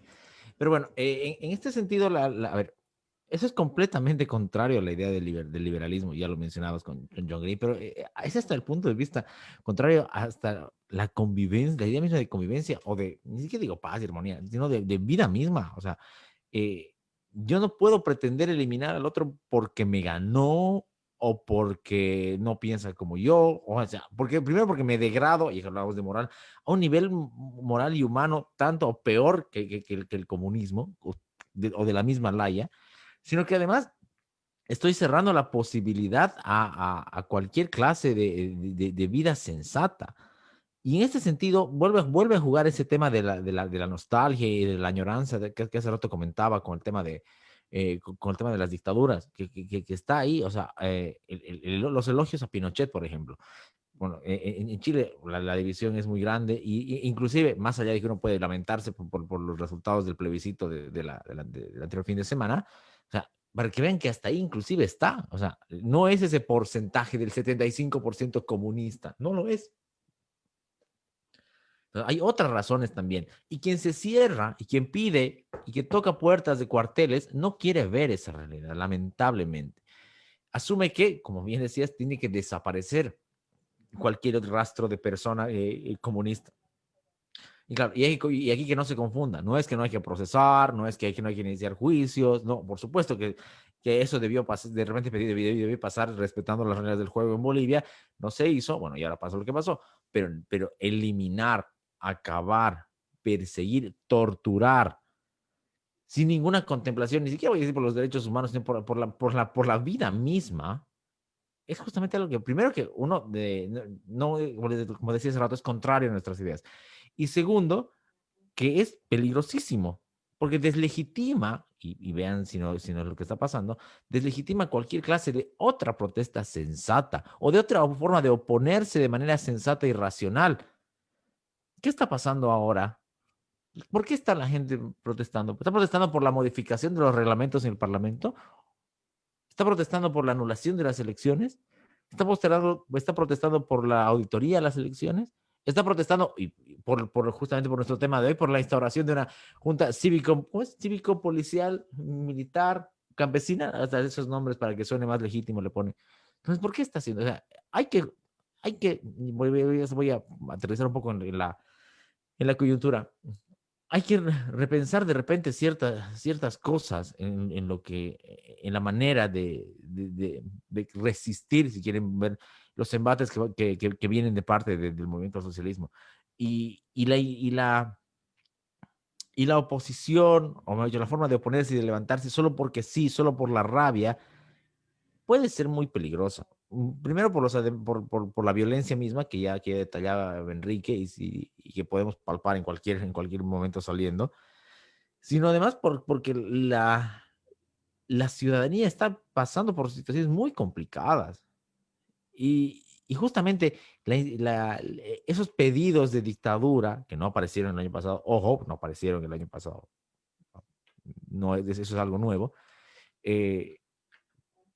Pero bueno, en este sentido, a ver, eso es completamente contrario a la idea del liberalismo, ya lo mencionabas con John Gray, pero es hasta el punto de vista contrario hasta la convivencia, la idea misma de convivencia o de, ni siquiera digo paz y armonía, sino de vida misma. O sea, eh, yo no puedo pretender eliminar al otro porque me ganó o porque no piensa como yo, o sea, porque primero porque me degrado, y hablamos de moral, a un nivel moral y humano tanto o peor que el comunismo o de la misma laya, sino que además estoy cerrando la posibilidad a cualquier clase de vida sensata. Y en este sentido, vuelve a jugar ese tema de la nostalgia y de la añoranza que hace rato comentaba con el tema con el tema de las dictaduras, que está ahí, o sea, los elogios a Pinochet, por ejemplo. Bueno, en Chile la división es muy grande y inclusive, más allá de que uno puede lamentarse por los resultados del plebiscito del anterior fin de semana, o sea, para que vean que hasta ahí inclusive está, o sea, no es ese porcentaje del 75% comunista, no lo es. Hay otras razones también. Y quien se cierra y quien pide y que toca puertas de cuarteles no quiere ver esa realidad, lamentablemente. Asume que, como bien decías, tiene que desaparecer cualquier otro rastro de persona comunista. Y claro, y aquí que no se confunda, no es que no hay que procesar, no es que no hay que iniciar juicios, no, por supuesto que eso debió pasar, de repente debió pasar respetando las reglas del juego en Bolivia, no se hizo, bueno, y ahora pasó lo que pasó, pero eliminar, acabar, perseguir, torturar, sin ninguna contemplación, ni siquiera voy a decir por los derechos humanos, sino por la vida misma, es justamente algo que, primero que uno, no, como decía hace rato, es contrario a nuestras ideas. Y segundo, que es peligrosísimo, porque deslegitima, y vean si no es lo que está pasando, deslegitima cualquier clase de otra protesta sensata o de otra forma de oponerse de manera sensata y racional. ¿Qué está pasando ahora? ¿Por qué está la gente protestando? ¿Está protestando por la modificación de los reglamentos en el Parlamento? ¿Está protestando por la anulación de las elecciones? ¿Está protestando por la auditoría de las elecciones? ¿Está protestando, y justamente por nuestro tema de hoy, por la instauración de una junta cívico-policial, militar, campesina? Hasta esos nombres para que suene más legítimo le pone. Entonces, ¿por qué está haciendo? O sea, voy a aterrizar un poco en la coyuntura. Hay que repensar de repente ciertas cosas en la manera de resistir, si quieren ver los embates que vienen de parte del movimiento al socialismo. Y la oposición, o mejor dicho, la forma de oponerse y de levantarse solo porque sí, solo por la rabia, puede ser muy peligrosa. Primero por la violencia misma que detallaba Enrique y que podemos palpar en cualquier momento saliendo, sino además porque la ciudadanía está pasando por situaciones muy complicadas. Y justamente esos pedidos de dictadura que no aparecieron el año pasado, ojo, no aparecieron el año pasado, no, eso es algo nuevo,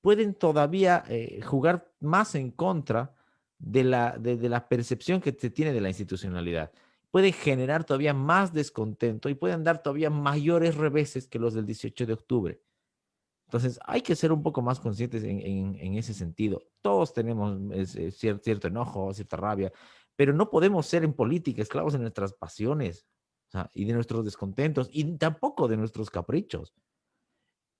pueden todavía jugar más en contra de la percepción que se tiene de la institucionalidad. Pueden generar todavía más descontento y pueden dar todavía mayores reveses que los del 18 de octubre. Entonces, hay que ser un poco más conscientes en ese sentido. Todos tenemos cierto enojo, cierta rabia, pero no podemos ser en política esclavos de nuestras pasiones, o sea, y de nuestros descontentos, y tampoco de nuestros caprichos.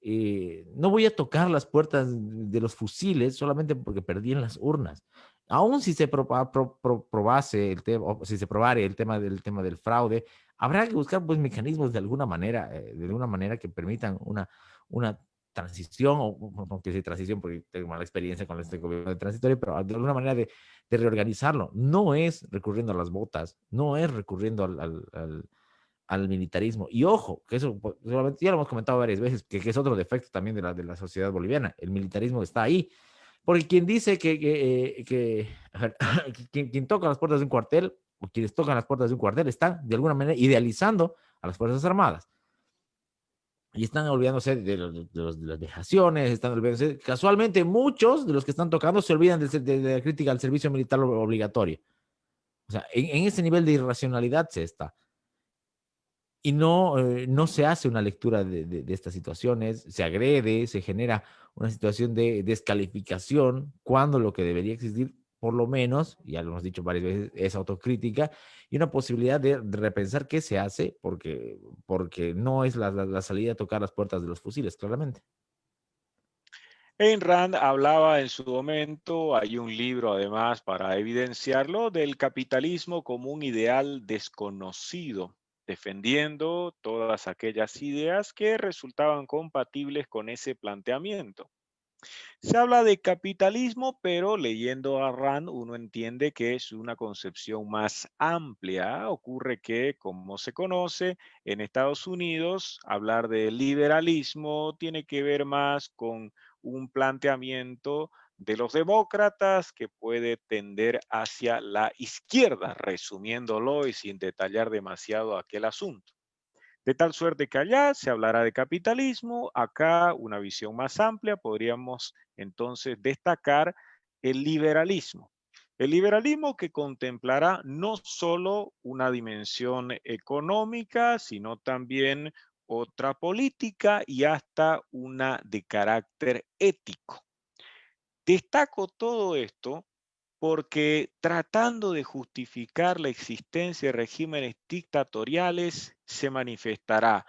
No voy a tocar las puertas de los fusiles solamente porque perdí en las urnas. Aún si se probase el tema, o si se probare el tema del fraude, habrá que buscar pues mecanismos de alguna manera que permitan una transición, o que sea transición, porque tengo mala experiencia con este gobierno transitorio, pero de alguna manera de reorganizarlo. No es recurriendo a las botas, no es recurriendo al militarismo. Y ojo, que eso ya lo hemos comentado varias veces, que es otro defecto también de la sociedad boliviana. El militarismo está ahí. Porque quien dice a ver, quien toca las puertas de un cuartel, o quienes tocan las puertas de un cuartel, están de alguna manera idealizando a las Fuerzas Armadas. Y están olvidándose de las vejaciones, están olvidándose. Casualmente, muchos de los que están tocando se olvidan de la crítica al servicio militar obligatorio. O sea, en ese nivel de irracionalidad se está. Y no se hace una lectura de estas situaciones, se agrede, se genera una situación de descalificación, cuando lo que debería existir, por lo menos, ya lo hemos dicho varias veces, es autocrítica y una posibilidad de repensar qué se hace, porque no es la salida a tocar las puertas de los fusiles, claramente. Ayn Rand hablaba en su momento, hay un libro además para evidenciarlo, del capitalismo como un ideal desconocido, defendiendo todas aquellas ideas que resultaban compatibles con ese planteamiento. Se habla de capitalismo, pero leyendo a Rand uno entiende que es una concepción más amplia. Ocurre que, como se conoce, en Estados Unidos, hablar de liberalismo tiene que ver más con un planteamiento de los demócratas que puede tender hacia la izquierda, resumiéndolo y sin detallar demasiado aquel asunto. De tal suerte que allá se hablará de capitalismo, acá una visión más amplia, podríamos entonces destacar el liberalismo. El liberalismo que contemplará no solo una dimensión económica, sino también otra política y hasta una de carácter ético. Destaco todo esto porque tratando de justificar la existencia de regímenes dictatoriales se manifestará,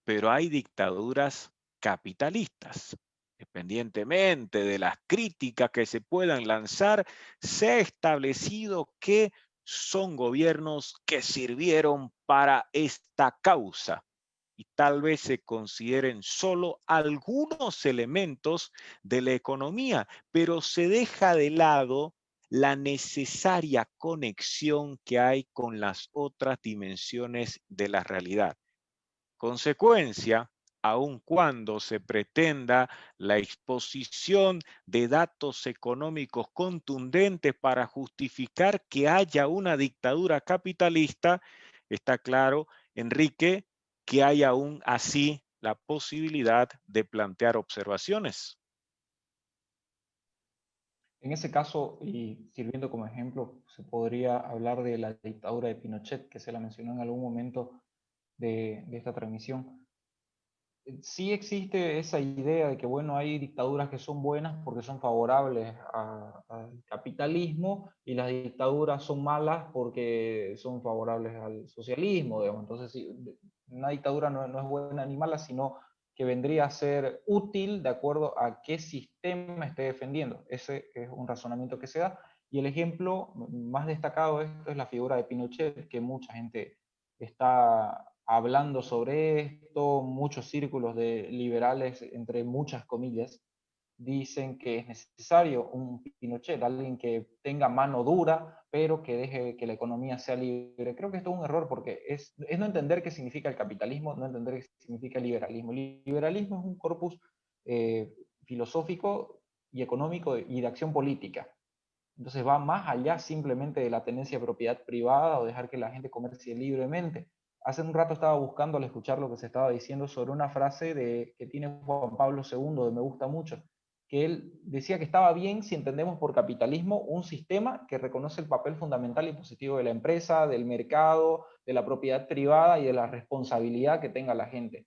pero hay dictaduras capitalistas. Independientemente de las críticas que se puedan lanzar, se ha establecido que son gobiernos que sirvieron para esta causa y tal vez se consideren solo algunos elementos de la economía, pero se deja de lado la necesaria conexión que hay con las otras dimensiones de la realidad. Consecuencia, aun cuando se pretenda la exposición de datos económicos contundentes para justificar que haya una dictadura capitalista, está claro, Enrique, que hay aún así la posibilidad de plantear observaciones. En ese caso, y sirviendo como ejemplo, se podría hablar de la dictadura de Pinochet, que se la mencionó en algún momento de esta transmisión. Sí existe esa idea de que, bueno, hay dictaduras que son buenas porque son favorables al capitalismo y las dictaduras son malas porque son favorables al socialismo, digamos. Entonces, sí, una dictadura no es buena ni mala, sino que vendría a ser útil de acuerdo a qué sistema esté defendiendo. Ese es un razonamiento que se da. Y el ejemplo más destacado de esto es la figura de Pinochet, que mucha gente está hablando sobre esto, muchos círculos de liberales, entre muchas comillas, dicen que es necesario un Pinochet, alguien que tenga mano dura, pero que deje que la economía sea libre. Creo que esto es un error porque es no entender qué significa el capitalismo, no entender qué significa el liberalismo. El liberalismo es un corpus filosófico y económico y de acción política. Entonces va más allá simplemente de la tenencia de propiedad privada o dejar que la gente comercie libremente. Hace un rato estaba buscando al escuchar lo que se estaba diciendo sobre una frase que tiene Juan Pablo II, que me gusta mucho, que él decía que estaba bien si entendemos por capitalismo un sistema que reconoce el papel fundamental y positivo de la empresa, del mercado, de la propiedad privada y de la responsabilidad que tenga la gente.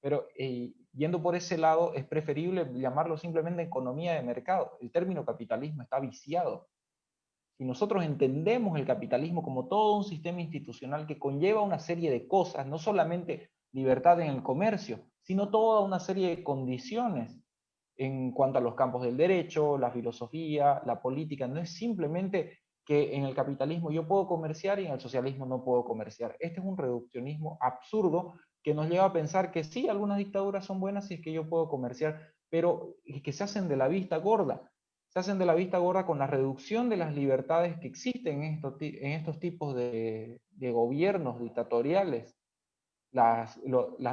Pero yendo por ese lado, es preferible llamarlo simplemente economía de mercado. El término capitalismo está viciado. Si nosotros entendemos el capitalismo como todo un sistema institucional que conlleva una serie de cosas, no solamente libertad en el comercio, sino toda una serie de condiciones en cuanto a los campos del derecho, la filosofía, la política, no es simplemente que en el capitalismo yo puedo comerciar y en el socialismo no puedo comerciar. Este es un reduccionismo absurdo que nos lleva a pensar que sí, algunas dictaduras son buenas si es que yo puedo comerciar, pero que se hacen de la vista gorda. Se hacen de la vista gorda con la reducción de las libertades que existen en estos tipos de gobiernos dictatoriales. Las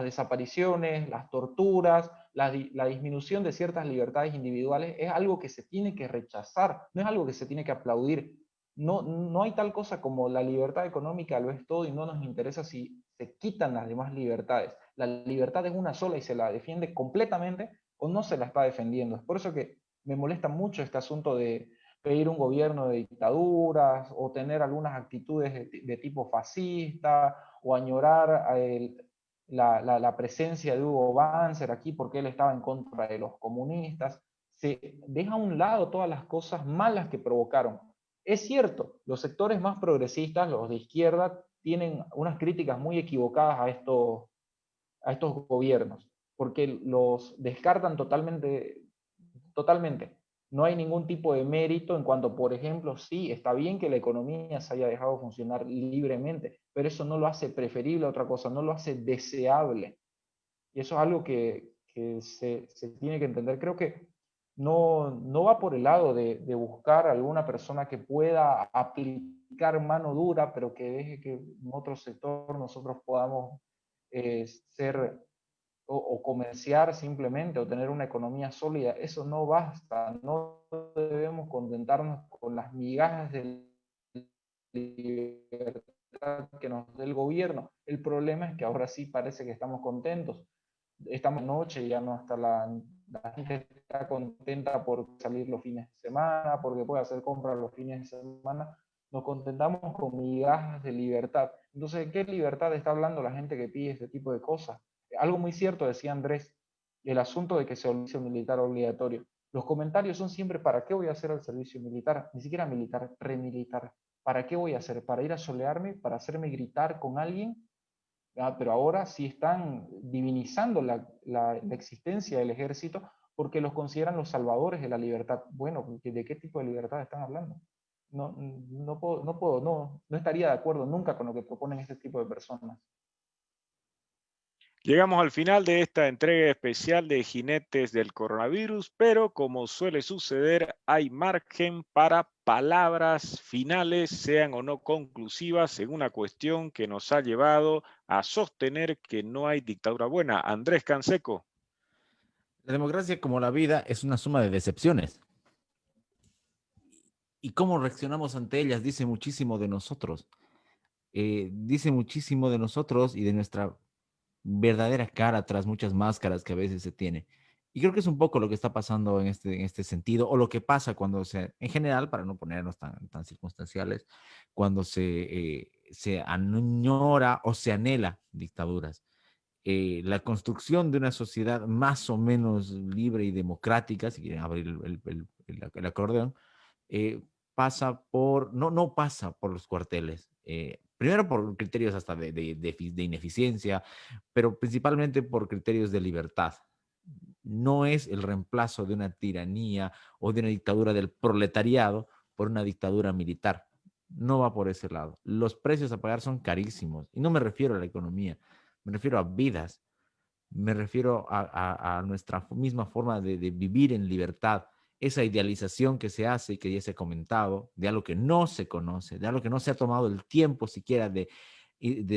desapariciones, las torturas, la disminución de ciertas libertades individuales es algo que se tiene que rechazar, no es algo que se tiene que aplaudir. No hay tal cosa como la libertad económica lo es todo y no nos interesa si se quitan las demás libertades. La libertad es una sola y se la defiende completamente o no se la está defendiendo. Es por eso que me molesta mucho este asunto de pedir un gobierno de dictaduras o tener algunas actitudes de tipo fascista o añorar la presencia de Hugo Banzer aquí porque él estaba en contra de los comunistas. Se deja a un lado todas las cosas malas que provocaron. Es cierto, los sectores más progresistas, los de izquierda, tienen unas críticas muy equivocadas a estos gobiernos, porque los descartan totalmente, totalmente. No hay ningún tipo de mérito en cuanto, por ejemplo, sí, está bien que la economía se haya dejado funcionar libremente, pero eso no lo hace preferible a otra cosa, no lo hace deseable. Y eso es algo que se tiene que entender. Creo que no va por el lado de buscar alguna persona que pueda aplicar mano dura, pero que deje que en otro sector nosotros podamos ser o comerciar simplemente o tener una economía sólida. Eso no basta. No debemos contentarnos con las migajas de libertad que nos dé el gobierno. El problema es que ahora sí parece que estamos contentos. Estamos noche y ya no hasta la gente está contenta por salir los fines de semana, porque puede hacer compras los fines de semana. Nos contentamos con migajas de libertad. Entonces, ¿de qué libertad está hablando la gente que pide este tipo de cosas? Algo muy cierto decía Andrés, el asunto de que se servicio militar obligatorio. Los comentarios son siempre, ¿para qué voy a hacer el servicio militar? Ni siquiera militar, premilitar. ¿Para qué voy a hacer? ¿Para ir a solearme? ¿Para hacerme gritar con alguien? Pero ahora sí están divinizando la existencia del ejército porque los consideran los salvadores de la libertad. Bueno, ¿de qué tipo de libertad están hablando? No estaría de acuerdo nunca con lo que proponen este tipo de personas. Llegamos al final de esta entrega especial de Jinetes del Coronavirus, pero como suele suceder, hay margen para palabras finales, sean o no conclusivas, en una cuestión que nos ha llevado a sostener que no hay dictadura buena. Andrés Canseco. La democracia, como la vida, es una suma de decepciones. Y cómo reaccionamos ante ellas dice muchísimo de nosotros. Dice muchísimo de nosotros y de nuestra verdadera cara tras muchas máscaras que a veces se tiene. Y creo que es un poco lo que está pasando en este sentido, o lo que pasa cuando en general, para no ponernos tan circunstanciales, cuando se añora o se anhela dictaduras. La construcción de una sociedad más o menos libre y democrática, si quieren abrir el acordeón, pasa por, no pasa por los cuarteles. Primero por criterios hasta de ineficiencia, pero principalmente por criterios de libertad. No es el reemplazo de una tiranía o de una dictadura del proletariado por una dictadura militar. No va por ese lado. Los precios a pagar son carísimos. Y no me refiero a la economía, me refiero a vidas, me refiero a nuestra misma forma de vivir en libertad. Esa idealización que se hace y que ya se ha comentado, de algo que no se conoce, de algo que no se ha tomado el tiempo siquiera de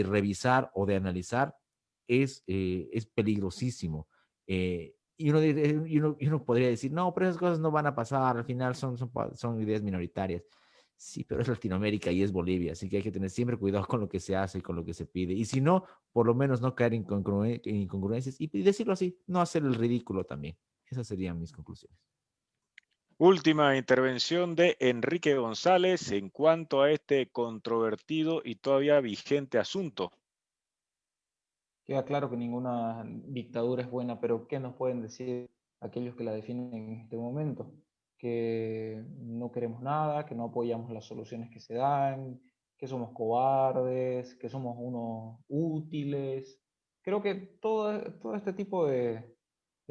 revisar o de analizar, es peligrosísimo. Y uno podría decir, no, pero esas cosas no van a pasar, al final son ideas minoritarias. Sí, pero es Latinoamérica y es Bolivia, así que hay que tener siempre cuidado con lo que se hace y con lo que se pide. Y si no, por lo menos no caer en incongruencias y decirlo así, no hacer el ridículo también. Esas serían mis conclusiones. Última intervención de Enrique González en cuanto a este controvertido y todavía vigente asunto. Queda claro que ninguna dictadura es buena, pero ¿qué nos pueden decir aquellos que la defienden en este momento? Que no queremos nada, que no apoyamos las soluciones que se dan, que somos cobardes, que somos unos útiles. Creo que todo este tipo de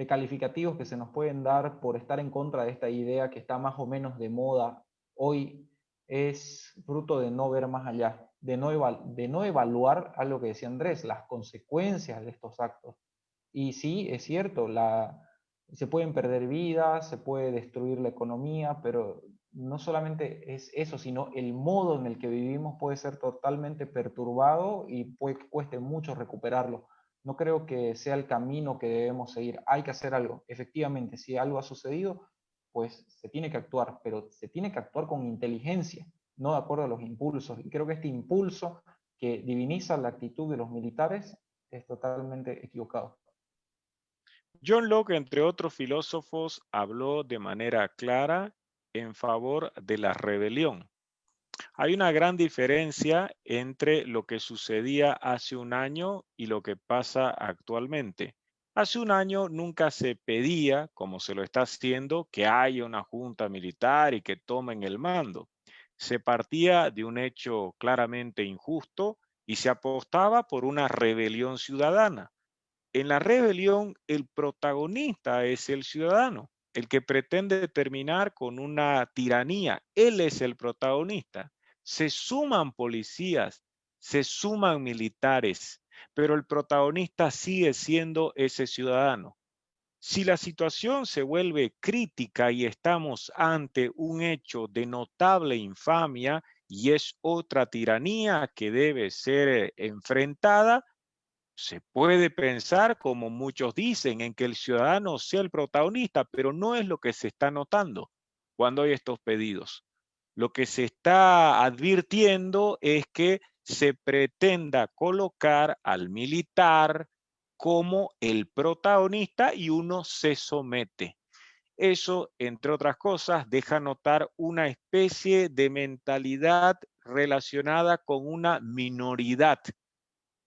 calificativos que se nos pueden dar por estar en contra de esta idea que está más o menos de moda hoy es fruto de no ver más allá, de no evaluar algo que decía Andrés, las consecuencias de estos actos. Y sí, es cierto, se pueden perder vidas, se puede destruir la economía, pero no solamente es eso, sino el modo en el que vivimos puede ser totalmente perturbado y puede que cueste mucho recuperarlo. No creo que sea el camino que debemos seguir. Hay que hacer algo. Efectivamente, si algo ha sucedido, pues se tiene que actuar, pero se tiene que actuar con inteligencia, no de acuerdo a los impulsos. Y creo que este impulso que diviniza la actitud de los militares es totalmente equivocado. John Locke, entre otros filósofos, habló de manera clara en favor de la rebelión. Hay una gran diferencia entre lo que sucedía hace un año y lo que pasa actualmente. Hace un año nunca se pedía, como se lo está haciendo, que haya una junta militar y que tomen el mando. Se partía de un hecho claramente injusto y se apostaba por una rebelión ciudadana. En la rebelión, el protagonista es el ciudadano, el que pretende terminar con una tiranía. Él es el protagonista. Se suman policías, se suman militares, pero el protagonista sigue siendo ese ciudadano. Si la situación se vuelve crítica y estamos ante un hecho de notable infamia y es otra tiranía que debe ser enfrentada, se puede pensar, como muchos dicen, en que el ciudadano sea el protagonista, pero no es lo que se está notando cuando hay estos pedidos. Lo que se está advirtiendo es que se pretenda colocar al militar como el protagonista y uno se somete. Eso, entre otras cosas, deja notar una especie de mentalidad relacionada con una minoridad.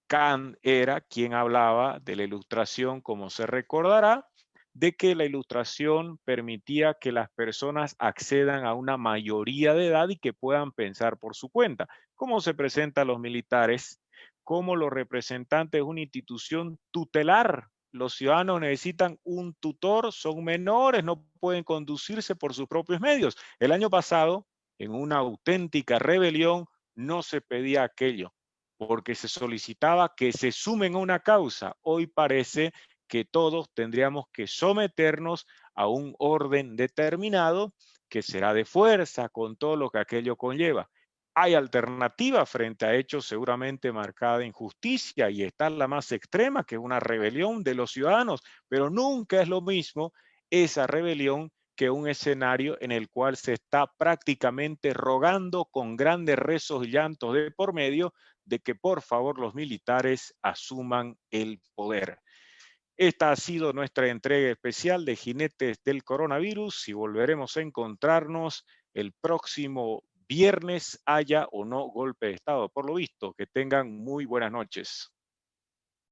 Kant era quien hablaba de la ilustración, como se recordará, de que la ilustración permitía que las personas accedan a una mayoría de edad y que puedan pensar por su cuenta. ¿Cómo se presenta a los militares? Como los representantes de una institución tutelar. Los ciudadanos necesitan un tutor, son menores, no pueden conducirse por sus propios medios. El año pasado, en una auténtica rebelión, no se pedía aquello porque se solicitaba que se sumen a una causa. Hoy parece que todos tendríamos que someternos a un orden determinado que será de fuerza con todo lo que aquello conlleva. Hay alternativas frente a hechos seguramente marcada injusticia y está la más extrema, que es una rebelión de los ciudadanos, pero nunca es lo mismo esa rebelión que un escenario en el cual se está prácticamente rogando con grandes rezos y llantos de por medio de que por favor los militares asuman el poder. Esta ha sido nuestra entrega especial de Jinetes del Coronavirus y volveremos a encontrarnos el próximo viernes, haya o no golpe de Estado. Por lo visto, que tengan muy buenas noches.